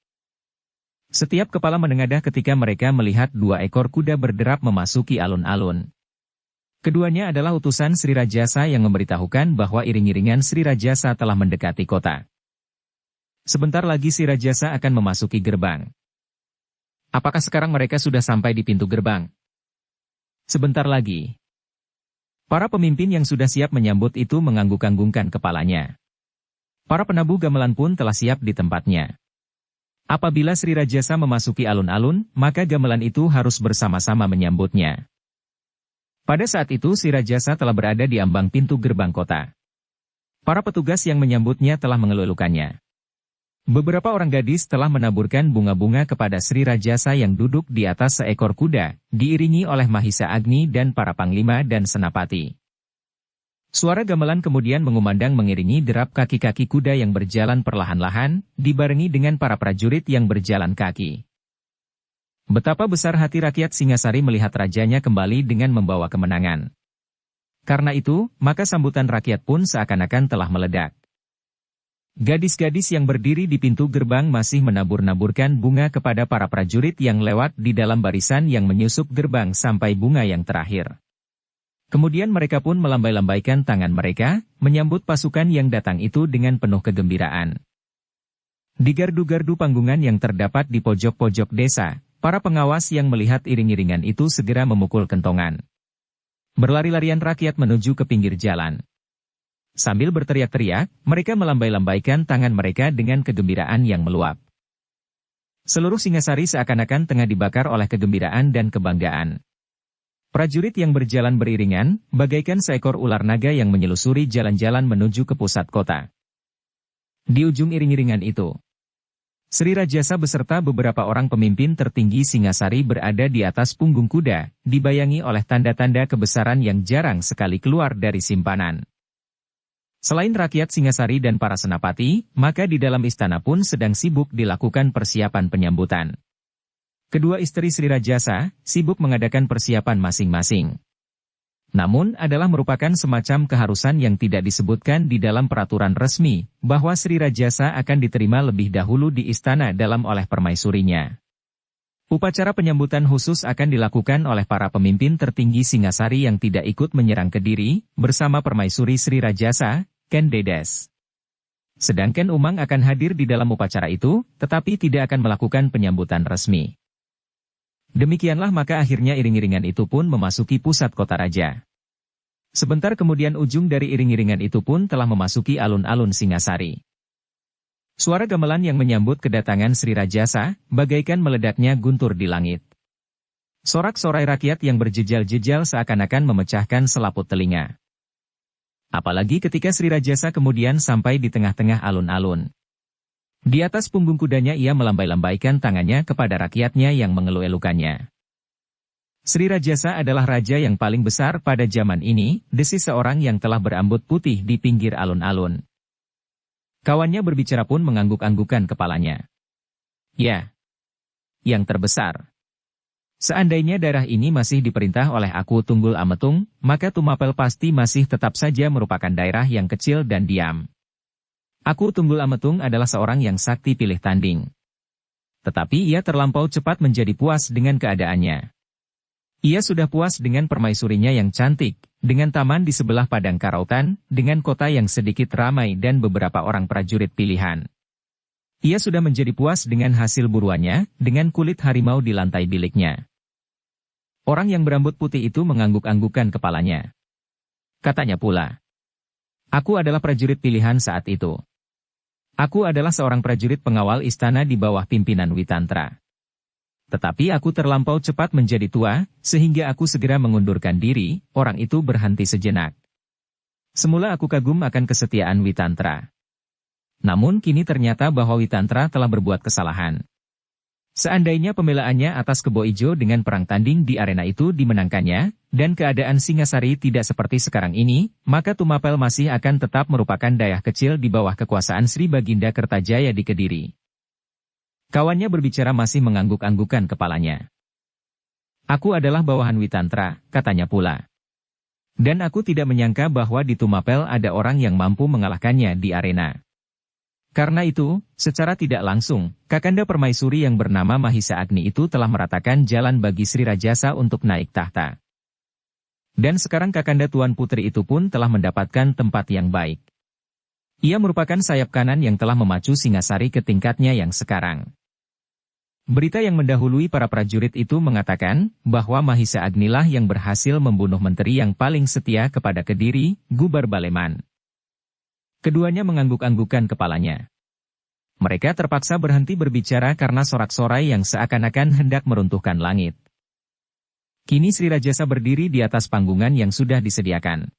Setiap kepala menengadah ketika mereka melihat 2 ekor kuda berderap memasuki alun-alun. Keduanya adalah utusan Sri Rajasa yang memberitahukan bahwa iring-iringan Sri Rajasa telah mendekati kota. Sebentar lagi Sri Rajasa akan memasuki gerbang. Apakah sekarang mereka sudah sampai di pintu gerbang? Sebentar lagi. Para pemimpin yang sudah siap menyambut itu mengangguk-anggungkan kepalanya. Para penabuh gamelan pun telah siap di tempatnya. Apabila Sri Rajasa memasuki alun-alun, maka gamelan itu harus bersama-sama menyambutnya. Pada saat itu Sri Rajasa telah berada di ambang pintu gerbang kota. Para petugas yang menyambutnya telah mengeluh-elukannya. Beberapa orang gadis telah menaburkan bunga-bunga kepada Sri Rajasa yang duduk di atas seekor kuda, diiringi oleh Mahisa Agni dan para panglima dan senapati. Suara gamelan kemudian mengumandang mengiringi derap kaki-kaki kuda yang berjalan perlahan-lahan, dibarengi dengan para prajurit yang berjalan kaki. Betapa besar hati rakyat Singasari melihat rajanya kembali dengan membawa kemenangan. Karena itu, maka sambutan rakyat pun seakan-akan telah meledak. Gadis-gadis yang berdiri di pintu gerbang masih menabur-naburkan bunga kepada para prajurit yang lewat di dalam barisan yang menyusup gerbang sampai bunga yang terakhir. Kemudian mereka pun melambai-lambaikan tangan mereka, menyambut pasukan yang datang itu dengan penuh kegembiraan. Di gardu-gardu panggungan yang terdapat di pojok-pojok desa, para pengawas yang melihat iring-iringan itu segera memukul kentongan. Berlari-larian rakyat menuju ke pinggir jalan. Sambil berteriak-teriak, mereka melambai-lambaikan tangan mereka dengan kegembiraan yang meluap. Seluruh Singasari seakan-akan tengah dibakar oleh kegembiraan dan kebanggaan. Prajurit yang berjalan beriringan, bagaikan seekor ular naga yang menyelusuri jalan-jalan menuju ke pusat kota. Di ujung iring-iringan itu, Sri Rajasa beserta beberapa orang pemimpin tertinggi Singasari berada di atas punggung kuda, dibayangi oleh tanda-tanda kebesaran yang jarang sekali keluar dari simpanan. Selain rakyat Singasari dan para senapati, maka di dalam istana pun sedang sibuk dilakukan persiapan penyambutan. Kedua istri Sri Rajasa sibuk mengadakan persiapan masing-masing. Namun adalah merupakan semacam keharusan yang tidak disebutkan di dalam peraturan resmi, bahwa Sri Rajasa akan diterima lebih dahulu di istana dalam oleh permaisurinya. Upacara penyambutan khusus akan dilakukan oleh para pemimpin tertinggi Singasari yang tidak ikut menyerang Kediri, bersama permaisuri Sri Rajasa, Ken Dedes. Sedangkan Umang akan hadir di dalam upacara itu, tetapi tidak akan melakukan penyambutan resmi. Demikianlah maka akhirnya iring-iringan itu pun memasuki pusat kota raja. Sebentar kemudian ujung dari iring-iringan itu pun telah memasuki alun-alun Singasari. Suara gamelan yang menyambut kedatangan Sri Rajasa, bagaikan meledaknya guntur di langit. Sorak-sorai rakyat yang berjejal-jejal seakan-akan memecahkan selaput telinga. Apalagi ketika Sri Rajasa kemudian sampai di tengah-tengah alun-alun. Di atas punggung kudanya ia melambai-lambaikan tangannya kepada rakyatnya yang mengeluh-elukannya. Sri Rajasa adalah raja yang paling besar pada zaman ini, desis seorang yang telah berambut putih di pinggir alun-alun. Kawannya berbicara pun mengangguk-anggukan kepalanya. Ya, yang terbesar. Seandainya daerah ini masih diperintah oleh Aku Tunggul Ametung, maka Tumapel pasti masih tetap saja merupakan daerah yang kecil dan diam. Aku Tunggul Ametung adalah seorang yang sakti pilih tanding. Tetapi ia terlampau cepat menjadi puas dengan keadaannya. Ia sudah puas dengan permaisurinya yang cantik, dengan taman di sebelah padang karautan, dengan kota yang sedikit ramai dan beberapa orang prajurit pilihan. Ia sudah menjadi puas dengan hasil buruannya, dengan kulit harimau di lantai biliknya. Orang yang berambut putih itu mengangguk-anggukan kepalanya. Katanya pula, "Aku adalah prajurit pilihan saat itu. Aku adalah seorang prajurit pengawal istana di bawah pimpinan Witantra. Tetapi aku terlampau cepat menjadi tua, sehingga aku segera mengundurkan diri." Orang itu berhenti sejenak. Semula aku kagum akan kesetiaan Witantra. Namun kini ternyata bahwa Witantra telah berbuat kesalahan. Seandainya pembelaannya atas Kebo Ijo dengan perang tanding di arena itu dimenangkannya, dan keadaan Singasari tidak seperti sekarang ini, maka Tumapel masih akan tetap merupakan daerah kecil di bawah kekuasaan Sri Baginda Kertajaya di Kediri. Kawannya berbicara masih mengangguk-anggukan kepalanya. "Aku adalah bawahan Witantra," katanya pula. Dan aku tidak menyangka bahwa di Tumapel ada orang yang mampu mengalahkannya di arena. Karena itu, secara tidak langsung, Kakanda Permaisuri yang bernama Mahisa Agni itu telah meratakan jalan bagi Sri Rajasa untuk naik tahta. Dan sekarang Kakanda Tuan Putri itu pun telah mendapatkan tempat yang baik. Ia merupakan sayap kanan yang telah memacu Singasari ke tingkatnya yang sekarang. Berita yang mendahului para prajurit itu mengatakan bahwa Mahisa Agnilah yang berhasil membunuh menteri yang paling setia kepada Kediri, Gubar Baleman. Keduanya mengangguk-anggukan kepalanya. Mereka terpaksa berhenti berbicara karena sorak-sorai yang seakan-akan hendak meruntuhkan langit. Kini Sri Rajasa berdiri di atas panggungan yang sudah disediakan.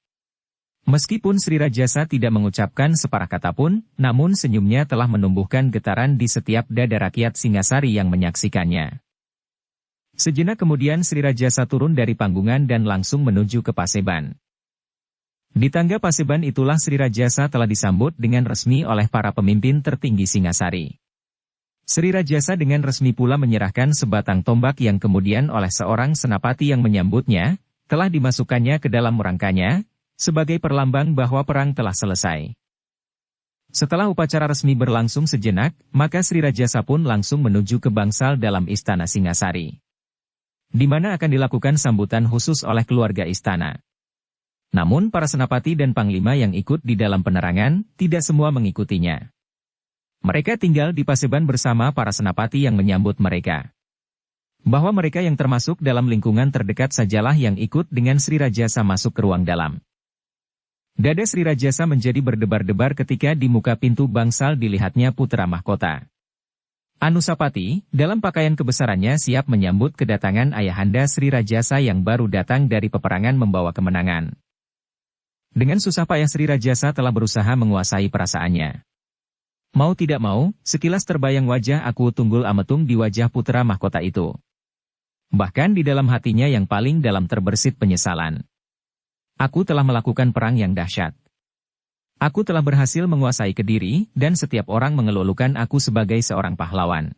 Meskipun Sri Rajasa tidak mengucapkan separah kata pun, namun senyumnya telah menumbuhkan getaran di setiap dada rakyat Singasari yang menyaksikannya. Sejenak kemudian Sri Rajasa turun dari panggungan dan langsung menuju ke Paseban. Di tangga Paseban itulah Sri Rajasa telah disambut dengan resmi oleh para pemimpin tertinggi Singasari. Sri Rajasa dengan resmi pula menyerahkan sebatang tombak yang kemudian oleh seorang senapati yang menyambutnya, telah dimasukkannya ke dalam rangkanya, sebagai perlambang bahwa perang telah selesai. Setelah upacara resmi berlangsung sejenak, maka Sri Rajasa pun langsung menuju ke bangsal dalam istana Singasari, di mana akan dilakukan sambutan khusus oleh keluarga istana. Namun para senapati dan panglima yang ikut di dalam penerangan, tidak semua mengikutinya. Mereka tinggal di Paseban bersama para senapati yang menyambut mereka. Bahwa mereka yang termasuk dalam lingkungan terdekat sajalah yang ikut dengan Sri Rajasa masuk ke ruang dalam. Dada Sri Rajasa menjadi berdebar-debar ketika di muka pintu bangsal dilihatnya putra mahkota. Anusapati, dalam pakaian kebesarannya siap menyambut kedatangan ayahanda Sri Rajasa yang baru datang dari peperangan membawa kemenangan. Dengan susah payah Sri Rajasa telah berusaha menguasai perasaannya. Mau tidak mau, sekilas terbayang wajah Aku Tunggul Ametung di wajah putra mahkota itu. Bahkan di dalam hatinya yang paling dalam terbersit penyesalan. Aku telah melakukan perang yang dahsyat. Aku telah berhasil menguasai Kediri, dan setiap orang mengelulukan aku sebagai seorang pahlawan.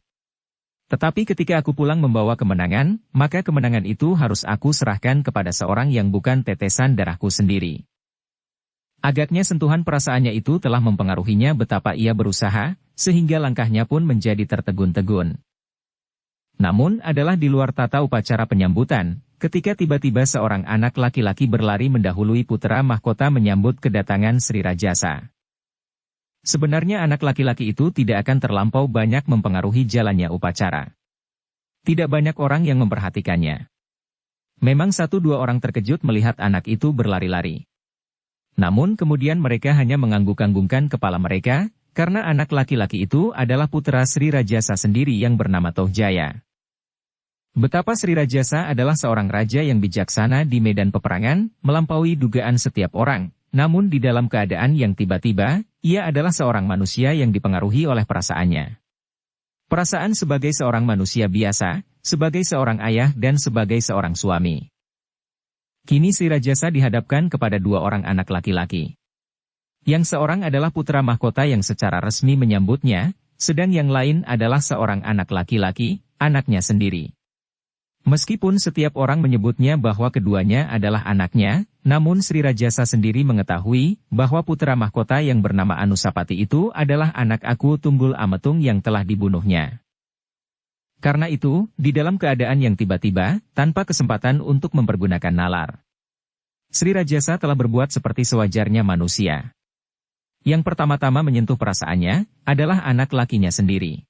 Tetapi ketika aku pulang membawa kemenangan, maka kemenangan itu harus aku serahkan kepada seorang yang bukan tetesan darahku sendiri. Agaknya sentuhan perasaannya itu telah mempengaruhinya betapa ia berusaha, sehingga langkahnya pun menjadi tertegun-tegun. Namun adalah di luar tata upacara penyambutan, ketika tiba-tiba seorang anak laki-laki berlari mendahului putra mahkota menyambut kedatangan Sri Rajasa. Sebenarnya anak laki-laki itu tidak akan terlampau banyak mempengaruhi jalannya upacara. Tidak banyak orang yang memperhatikannya. Memang satu dua orang terkejut melihat anak itu berlari-lari. Namun kemudian mereka hanya mengangguk-anggukkan kepala mereka, karena anak laki-laki itu adalah putra Sri Rajasa sendiri yang bernama Tohjaya. Betapa Sri Rajasa adalah seorang raja yang bijaksana di medan peperangan, melampaui dugaan setiap orang, namun di dalam keadaan yang tiba-tiba, ia adalah seorang manusia yang dipengaruhi oleh perasaannya. Perasaan sebagai seorang manusia biasa, sebagai seorang ayah dan sebagai seorang suami. Kini Sri Rajasa dihadapkan kepada dua orang anak laki-laki. Yang seorang adalah putra mahkota yang secara resmi menyambutnya, sedang yang lain adalah seorang anak laki-laki, anaknya sendiri. Meskipun setiap orang menyebutnya bahwa keduanya adalah anaknya, namun Sri Rajasa sendiri mengetahui bahwa putra mahkota yang bernama Anusapati itu adalah anak Aku Tunggul Ametung yang telah dibunuhnya. Karena itu, di dalam keadaan yang tiba-tiba, tanpa kesempatan untuk mempergunakan nalar, Sri Rajasa telah berbuat seperti sewajarnya manusia. Yang pertama-tama menyentuh perasaannya, adalah anak lakinya sendiri.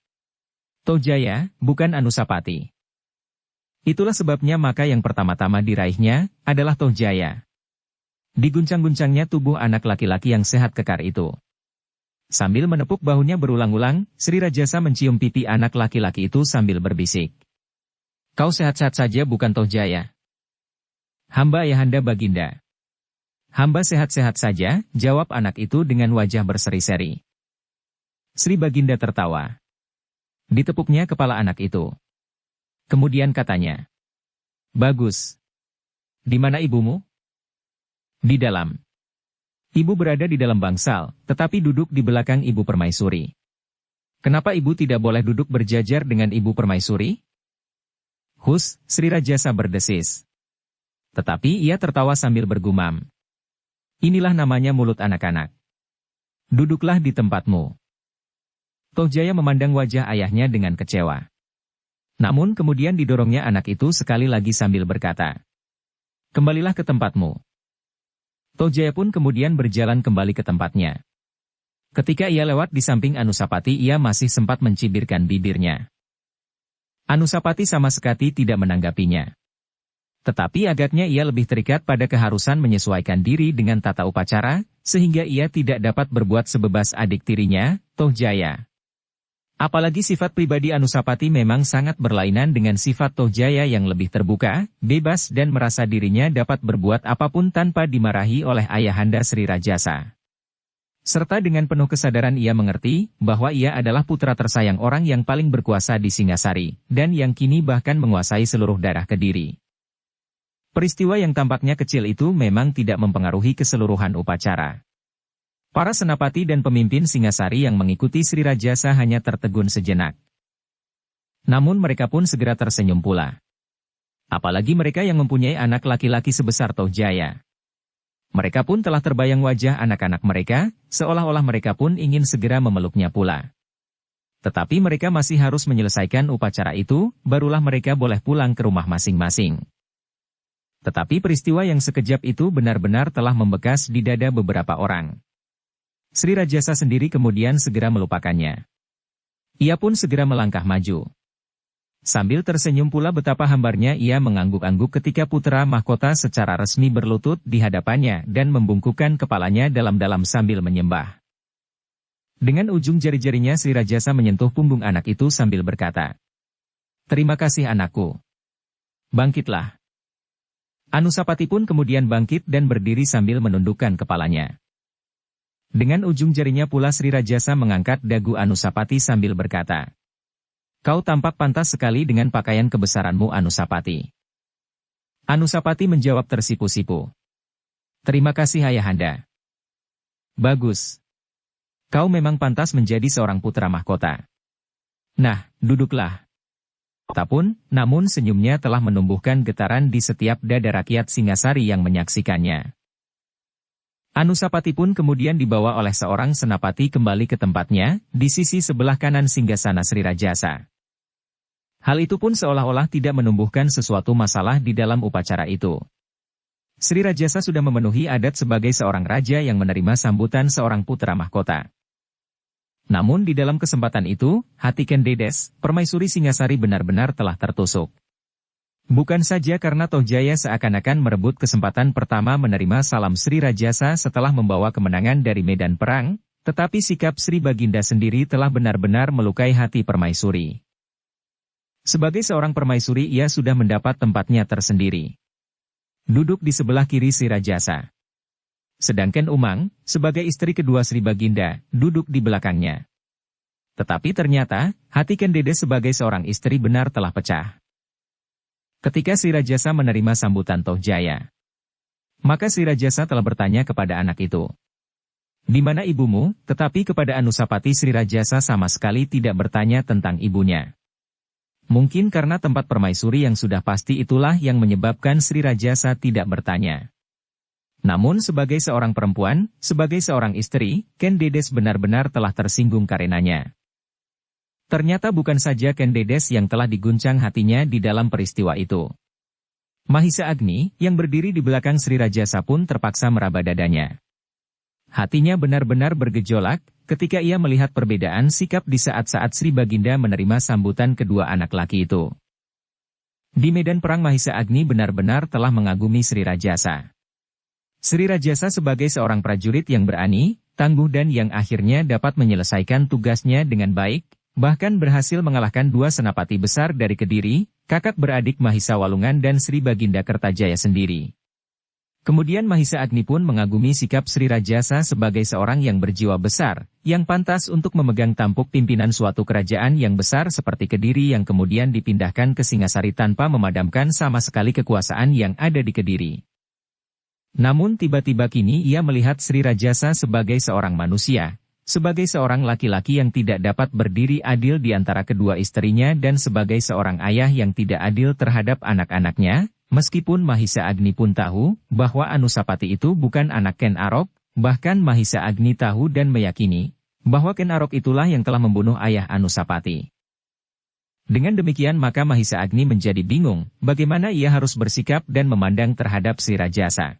Tohjaya, bukan Anusapati. Itulah sebabnya maka yang pertama-tama diraihnya, adalah Tohjaya. Diguncang-guncangnya tubuh anak laki-laki yang sehat kekar itu. Sambil menepuk bahunya berulang-ulang, Sri Rajasa mencium pipi anak laki-laki itu sambil berbisik. Kau sehat-sehat saja bukan Tohjaya? Hamba ayahanda Baginda. Hamba sehat-sehat saja, jawab anak itu dengan wajah berseri-seri. Sri Baginda tertawa. Ditepuknya kepala anak itu. Kemudian katanya. Bagus. Di mana ibumu? Di dalam. Ibu berada di dalam bangsal, tetapi duduk di belakang Ibu Permaisuri. Kenapa ibu tidak boleh duduk berjajar dengan Ibu Permaisuri? Hus, Sri Rajasa berdesis. Tetapi ia tertawa sambil bergumam. Inilah namanya mulut anak-anak. Duduklah di tempatmu. Tohjaya memandang wajah ayahnya dengan kecewa. Namun kemudian didorongnya anak itu sekali lagi sambil berkata, kembalilah ke tempatmu. Tohjaya pun kemudian berjalan kembali ke tempatnya. Ketika ia lewat di samping Anusapati, ia masih sempat mencibirkan bibirnya. Anusapati sama sekali tidak menanggapinya. Tetapi agaknya ia lebih terikat pada keharusan menyesuaikan diri dengan tata upacara, sehingga ia tidak dapat berbuat sebebas adik tirinya, Tohjaya. Apalagi sifat pribadi Anusapati memang sangat berlainan dengan sifat Tohjaya yang lebih terbuka, bebas dan merasa dirinya dapat berbuat apapun tanpa dimarahi oleh ayahanda Sri Rajasa. Serta dengan penuh kesadaran ia mengerti bahwa ia adalah putra tersayang orang yang paling berkuasa di Singasari, dan yang kini bahkan menguasai seluruh daerah Kediri. Peristiwa yang tampaknya kecil itu memang tidak mempengaruhi keseluruhan upacara. Para senapati dan pemimpin Singasari yang mengikuti Sri Rajasa hanya tertegun sejenak. Namun mereka pun segera tersenyum pula. Apalagi mereka yang mempunyai anak laki-laki sebesar Tohjaya. Mereka pun telah terbayang wajah anak-anak mereka, seolah-olah mereka pun ingin segera memeluknya pula. Tetapi mereka masih harus menyelesaikan upacara itu, barulah mereka boleh pulang ke rumah masing-masing. Tetapi peristiwa yang sekejap itu benar-benar telah membekas di dada beberapa orang. Sri Rajasa sendiri kemudian segera melupakannya. Ia pun segera melangkah maju. Sambil tersenyum pula betapa hambarnya ia mengangguk-angguk ketika putra mahkota secara resmi berlutut di hadapannya dan membungkukkan kepalanya dalam-dalam sambil menyembah. Dengan ujung jari-jarinya Sri Rajasa menyentuh punggung anak itu sambil berkata, terima kasih anakku. Bangkitlah. Anusapati pun kemudian bangkit dan berdiri sambil menundukkan kepalanya. Dengan ujung jarinya pula Sri Rajasa mengangkat dagu Anusapati sambil berkata, kau tampak pantas sekali dengan pakaian kebesaranmu Anusapati. Anusapati menjawab tersipu-sipu. Terima kasih ayahanda. Bagus. Kau memang pantas menjadi seorang putra mahkota. Nah, duduklah. Namun senyumnya telah menumbuhkan getaran di setiap dada rakyat Singasari yang menyaksikannya. Anusapati pun kemudian dibawa oleh seorang senapati kembali ke tempatnya, di sisi sebelah kanan singgasana Sri Rajasa. Hal itu pun seolah-olah tidak menumbuhkan sesuatu masalah di dalam upacara itu. Sri Rajasa sudah memenuhi adat sebagai seorang raja yang menerima sambutan seorang putra mahkota. Namun di dalam kesempatan itu, hati Ken Dedes, permaisuri Singasari benar-benar telah tertusuk. Bukan saja karena Tohjaya seakan-akan merebut kesempatan pertama menerima salam Sri Rajasa setelah membawa kemenangan dari medan perang, tetapi sikap Sri Baginda sendiri telah benar-benar melukai hati permaisuri. Sebagai seorang permaisuri ia sudah mendapat tempatnya tersendiri. Duduk di sebelah kiri Sri Rajasa. Sedangkan Umang, sebagai istri kedua Sri Baginda, duduk di belakangnya. Tetapi ternyata, hati Ken Dedes sebagai seorang istri benar telah pecah. Ketika Sri Rajasa menerima sambutan Tohjaya, maka Sri Rajasa telah bertanya kepada anak itu, di mana ibumu? Tetapi kepada Anusapati Sri Rajasa sama sekali tidak bertanya tentang ibunya. Mungkin karena tempat permaisuri yang sudah pasti itulah yang menyebabkan Sri Rajasa tidak bertanya. Namun sebagai seorang perempuan, sebagai seorang istri, Ken Dedes benar-benar telah tersinggung karenanya. Ternyata bukan saja Ken Dedes yang telah diguncang hatinya di dalam peristiwa itu. Mahisa Agni, yang berdiri di belakang Sri Rajasa pun terpaksa meraba dadanya. Hatinya benar-benar bergejolak, ketika ia melihat perbedaan sikap di saat-saat Sri Baginda menerima sambutan kedua anak laki itu. Di medan perang Mahisa Agni benar-benar telah mengagumi Sri Rajasa. Sri Rajasa sebagai seorang prajurit yang berani, tangguh dan yang akhirnya dapat menyelesaikan tugasnya dengan baik, bahkan berhasil mengalahkan dua senapati besar dari Kediri, kakak beradik Mahisa Walungan dan Sri Baginda Kertajaya sendiri. Kemudian Mahisa Agni pun mengagumi sikap Sri Rajasa sebagai seorang yang berjiwa besar, yang pantas untuk memegang tampuk pimpinan suatu kerajaan yang besar seperti Kediri yang kemudian dipindahkan ke Singasari tanpa memadamkan sama sekali kekuasaan yang ada di Kediri. Namun tiba-tiba kini ia melihat Sri Rajasa sebagai seorang manusia, sebagai seorang laki-laki yang tidak dapat berdiri adil di antara kedua istrinya dan sebagai seorang ayah yang tidak adil terhadap anak-anaknya, Meskipun Mahisa Agni pun tahu bahwa Anusapati itu bukan anak Ken Arok, bahkan Mahisa Agni tahu dan meyakini bahwa Ken Arok itulah yang telah membunuh ayah Anusapati. Dengan demikian maka Mahisa Agni menjadi bingung bagaimana ia harus bersikap dan memandang terhadap Sri Rajasa.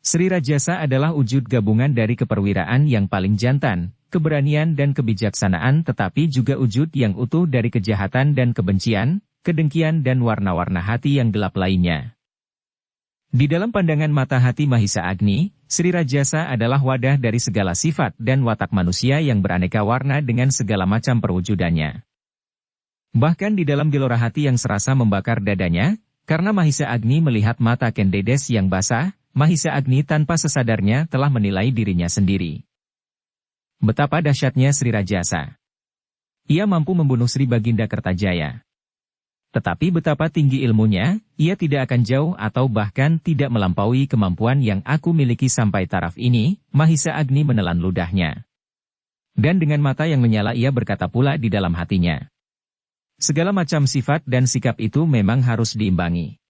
Sri Rajasa adalah wujud gabungan dari keperwiraan yang paling jantan, keberanian dan kebijaksanaan, tetapi juga wujud yang utuh dari kejahatan dan kebencian, kedengkian dan warna-warna hati yang gelap lainnya. Di dalam pandangan mata hati Mahisa Agni, Sri Rajasa adalah wadah dari segala sifat dan watak manusia yang beraneka warna dengan segala macam perwujudannya. Bahkan di dalam gelora hati yang serasa membakar dadanya, karena Mahisa Agni melihat mata Ken Dedes yang basah, Mahisa Agni tanpa sesadarnya telah menilai dirinya sendiri. Betapa dahsyatnya Sri Rajasa. Ia mampu membunuh Sri Baginda Kertajaya. Tetapi betapa tinggi ilmunya, ia tidak akan jauh atau bahkan tidak melampaui kemampuan yang aku miliki sampai taraf ini. Mahisa Agni menelan ludahnya. Dan dengan mata yang menyala ia berkata pula di dalam hatinya. Segala macam sifat dan sikap itu memang harus diimbangi.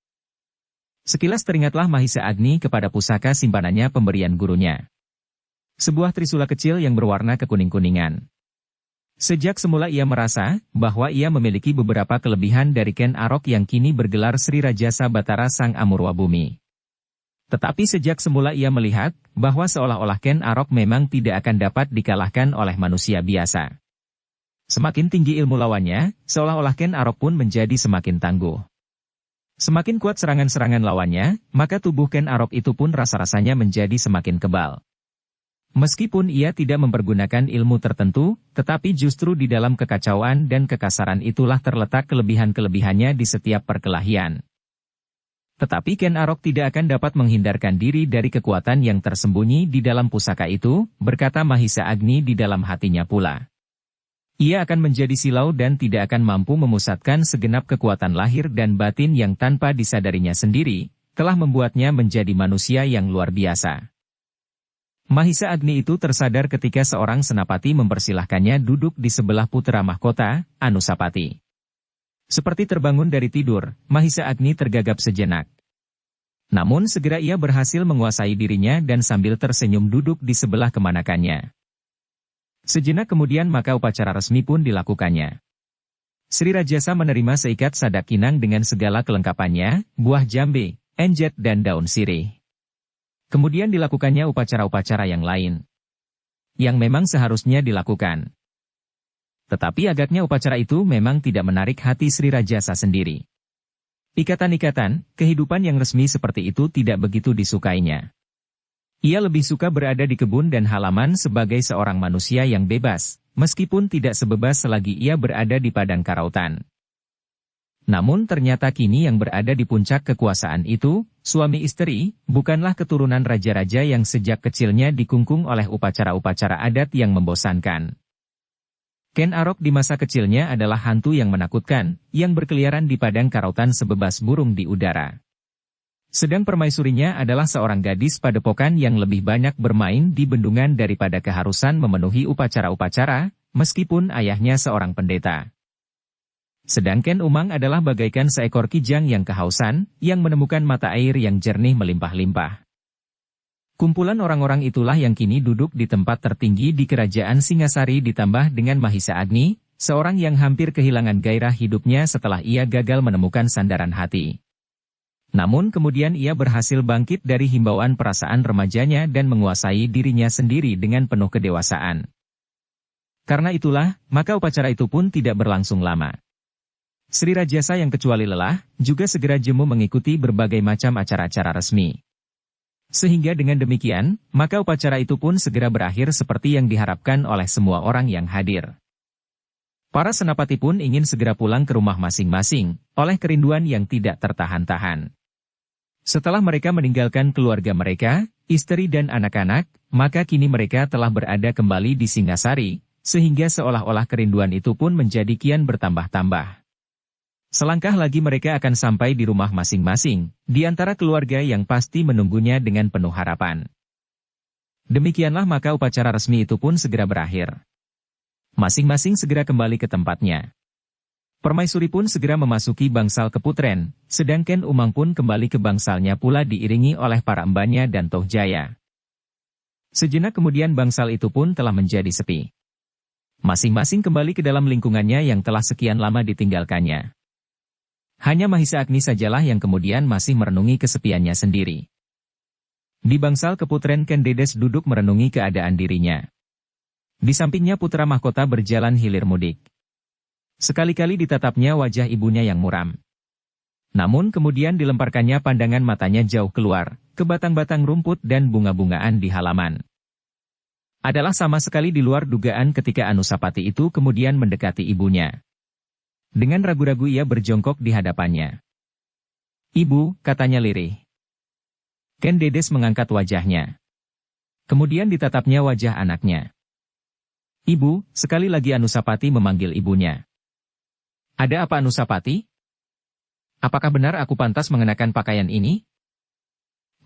Sekilas teringatlah Mahisa Agni kepada pusaka simpanannya pemberian gurunya. Sebuah trisula kecil yang berwarna kekuning-kuningan. Sejak semula ia merasa bahwa ia memiliki beberapa kelebihan dari Ken Arok yang kini bergelar Sri Rajasa Batara Sang Amurwa Bumi. Tetapi sejak semula ia melihat bahwa seolah-olah Ken Arok memang tidak akan dapat dikalahkan oleh manusia biasa. Semakin tinggi ilmu lawannya, seolah-olah Ken Arok pun menjadi semakin tangguh. Semakin kuat serangan-serangan lawannya, maka tubuh Ken Arok itu pun rasa-rasanya menjadi semakin kebal. Meskipun ia tidak mempergunakan ilmu tertentu, tetapi justru di dalam kekacauan dan kekasaran itulah terletak kelebihan-kelebihannya di setiap perkelahian. Tetapi Ken Arok tidak akan dapat menghindarkan diri dari kekuatan yang tersembunyi di dalam pusaka itu, berkata Mahisa Agni di dalam hatinya pula. Ia akan menjadi silau dan tidak akan mampu memusatkan segenap kekuatan lahir dan batin yang tanpa disadarinya sendiri, telah membuatnya menjadi manusia yang luar biasa. Mahisa Agni itu tersadar ketika seorang senapati mempersilahkannya duduk di sebelah putera mahkota, Anusapati. Seperti terbangun dari tidur, Mahisa Agni tergagap sejenak. Namun segera ia berhasil menguasai dirinya dan sambil tersenyum duduk di sebelah kemanakannya. Sejenak kemudian maka upacara resmi pun dilakukannya. Sri Rajasa menerima seikat sadak kinang dengan segala kelengkapannya, buah jambe, enjet dan daun sirih. Kemudian dilakukannya upacara-upacara yang lain, yang memang seharusnya dilakukan. Tetapi agaknya upacara itu memang tidak menarik hati Sri Rajasa sendiri. Ikatan-ikatan, kehidupan yang resmi seperti itu tidak begitu disukainya. Ia lebih suka berada di kebun dan halaman sebagai seorang manusia yang bebas, meskipun tidak sebebas selagi ia berada di padang karautan. Namun ternyata kini yang berada di puncak kekuasaan itu, suami istri, bukanlah keturunan raja-raja yang sejak kecilnya dikungkung oleh upacara-upacara adat yang membosankan. Ken Arok di masa kecilnya adalah hantu yang menakutkan, yang berkeliaran di padang karautan sebebas burung di udara. Sedang permaisurinya adalah seorang gadis padepokan yang lebih banyak bermain di bendungan daripada keharusan memenuhi upacara-upacara, meskipun ayahnya seorang pendeta. Sedangkan Umang adalah bagaikan seekor kijang yang kehausan, yang menemukan mata air yang jernih melimpah-limpah. Kumpulan orang-orang itulah yang kini duduk di tempat tertinggi di kerajaan Singasari ditambah dengan Mahisa Agni, seorang yang hampir kehilangan gairah hidupnya setelah ia gagal menemukan sandaran hati. Namun kemudian ia berhasil bangkit dari himbauan perasaan remajanya dan menguasai dirinya sendiri dengan penuh kedewasaan. Karena itulah, maka upacara itu pun tidak berlangsung lama. Sri Rajasa yang kecuali lelah, juga segera jemu mengikuti berbagai macam acara-acara resmi. Sehingga dengan demikian, maka upacara itu pun segera berakhir seperti yang diharapkan oleh semua orang yang hadir. Para senapati pun ingin segera pulang ke rumah masing-masing, oleh kerinduan yang tidak tertahan-tahan. Setelah mereka meninggalkan keluarga mereka, istri dan anak-anak, maka kini mereka telah berada kembali di Singasari, sehingga seolah-olah kerinduan itu pun menjadi kian bertambah-tambah. Selangkah lagi mereka akan sampai di rumah masing-masing, di antara keluarga yang pasti menunggunya dengan penuh harapan. Demikianlah maka upacara resmi itu pun segera berakhir. Masing-masing segera kembali ke tempatnya. Permaisuri pun segera memasuki bangsal keputren, sedangkan Umang pun kembali ke bangsalnya pula diiringi oleh para embannya dan Toh Jaya. Sejenak kemudian bangsal itu pun telah menjadi sepi. Masing-masing kembali ke dalam lingkungannya yang telah sekian lama ditinggalkannya. Hanya Mahisa Agni sajalah yang kemudian masih merenungi kesepiannya sendiri. Di bangsal keputren Ken Dedes duduk merenungi keadaan dirinya. Di sampingnya putra mahkota berjalan hilir mudik. Sekali-kali ditatapnya wajah ibunya yang muram. Namun kemudian dilemparkannya pandangan matanya jauh keluar, ke batang-batang rumput dan bunga-bungaan di halaman. Adalah sama sekali di luar dugaan ketika Anusapati itu kemudian mendekati ibunya. Dengan ragu-ragu ia berjongkok di hadapannya. "Ibu," katanya lirih. Ken Dedes mengangkat wajahnya. Kemudian ditatapnya wajah anaknya. "Ibu," sekali lagi Anusapati memanggil ibunya. "Ada apa Anusapati? Apakah benar aku pantas mengenakan pakaian ini?"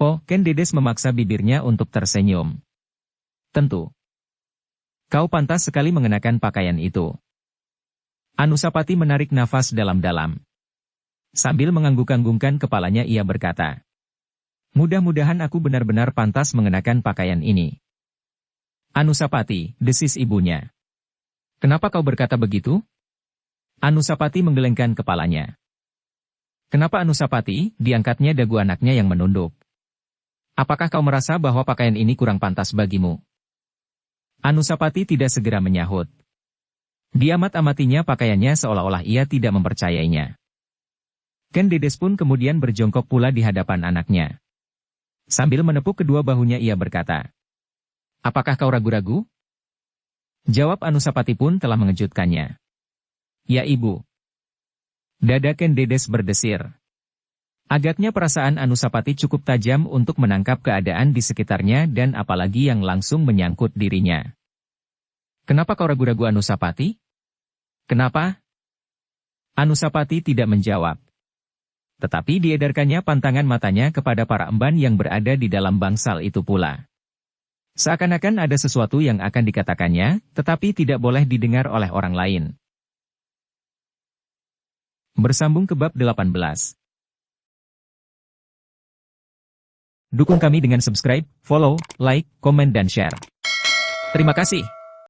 Oh, Ken Dedes memaksa bibirnya untuk tersenyum. "Tentu. Kau pantas sekali mengenakan pakaian itu." Anusapati menarik nafas dalam-dalam. Sambil mengangguk-anggungkan kepalanya ia berkata, "Mudah-mudahan aku benar-benar pantas mengenakan pakaian ini." "Anusapati," desis ibunya. "Kenapa kau berkata begitu?" Anusapati menggelengkan kepalanya. "Kenapa Anusapati?" Diangkatnya dagu anaknya yang menunduk. "Apakah kau merasa bahwa pakaian ini kurang pantas bagimu?" Anusapati tidak segera menyahut. Diamat-amatinya pakaiannya seolah-olah ia tidak mempercayainya. Ken Dedes pun kemudian berjongkok pula di hadapan anaknya. Sambil menepuk kedua bahunya ia berkata, "Apakah kau ragu-ragu?" Jawab Anusapati pun telah mengejutkannya. "Ya ibu." Dada Ken Dedes berdesir. Agaknya perasaan Anusapati cukup tajam untuk menangkap keadaan di sekitarnya dan apalagi yang langsung menyangkut dirinya. "Kenapa kau ragu-ragu Anusapati? Kenapa?" Anusapati tidak menjawab. Tetapi diedarkannya pantangan matanya kepada para emban yang berada di dalam bangsal itu pula. Seakan-akan ada sesuatu yang akan dikatakannya, tetapi tidak boleh didengar oleh orang lain. Bersambung ke bab 18. Dukung kami dengan subscribe, follow, like, komen dan share. Terima kasih.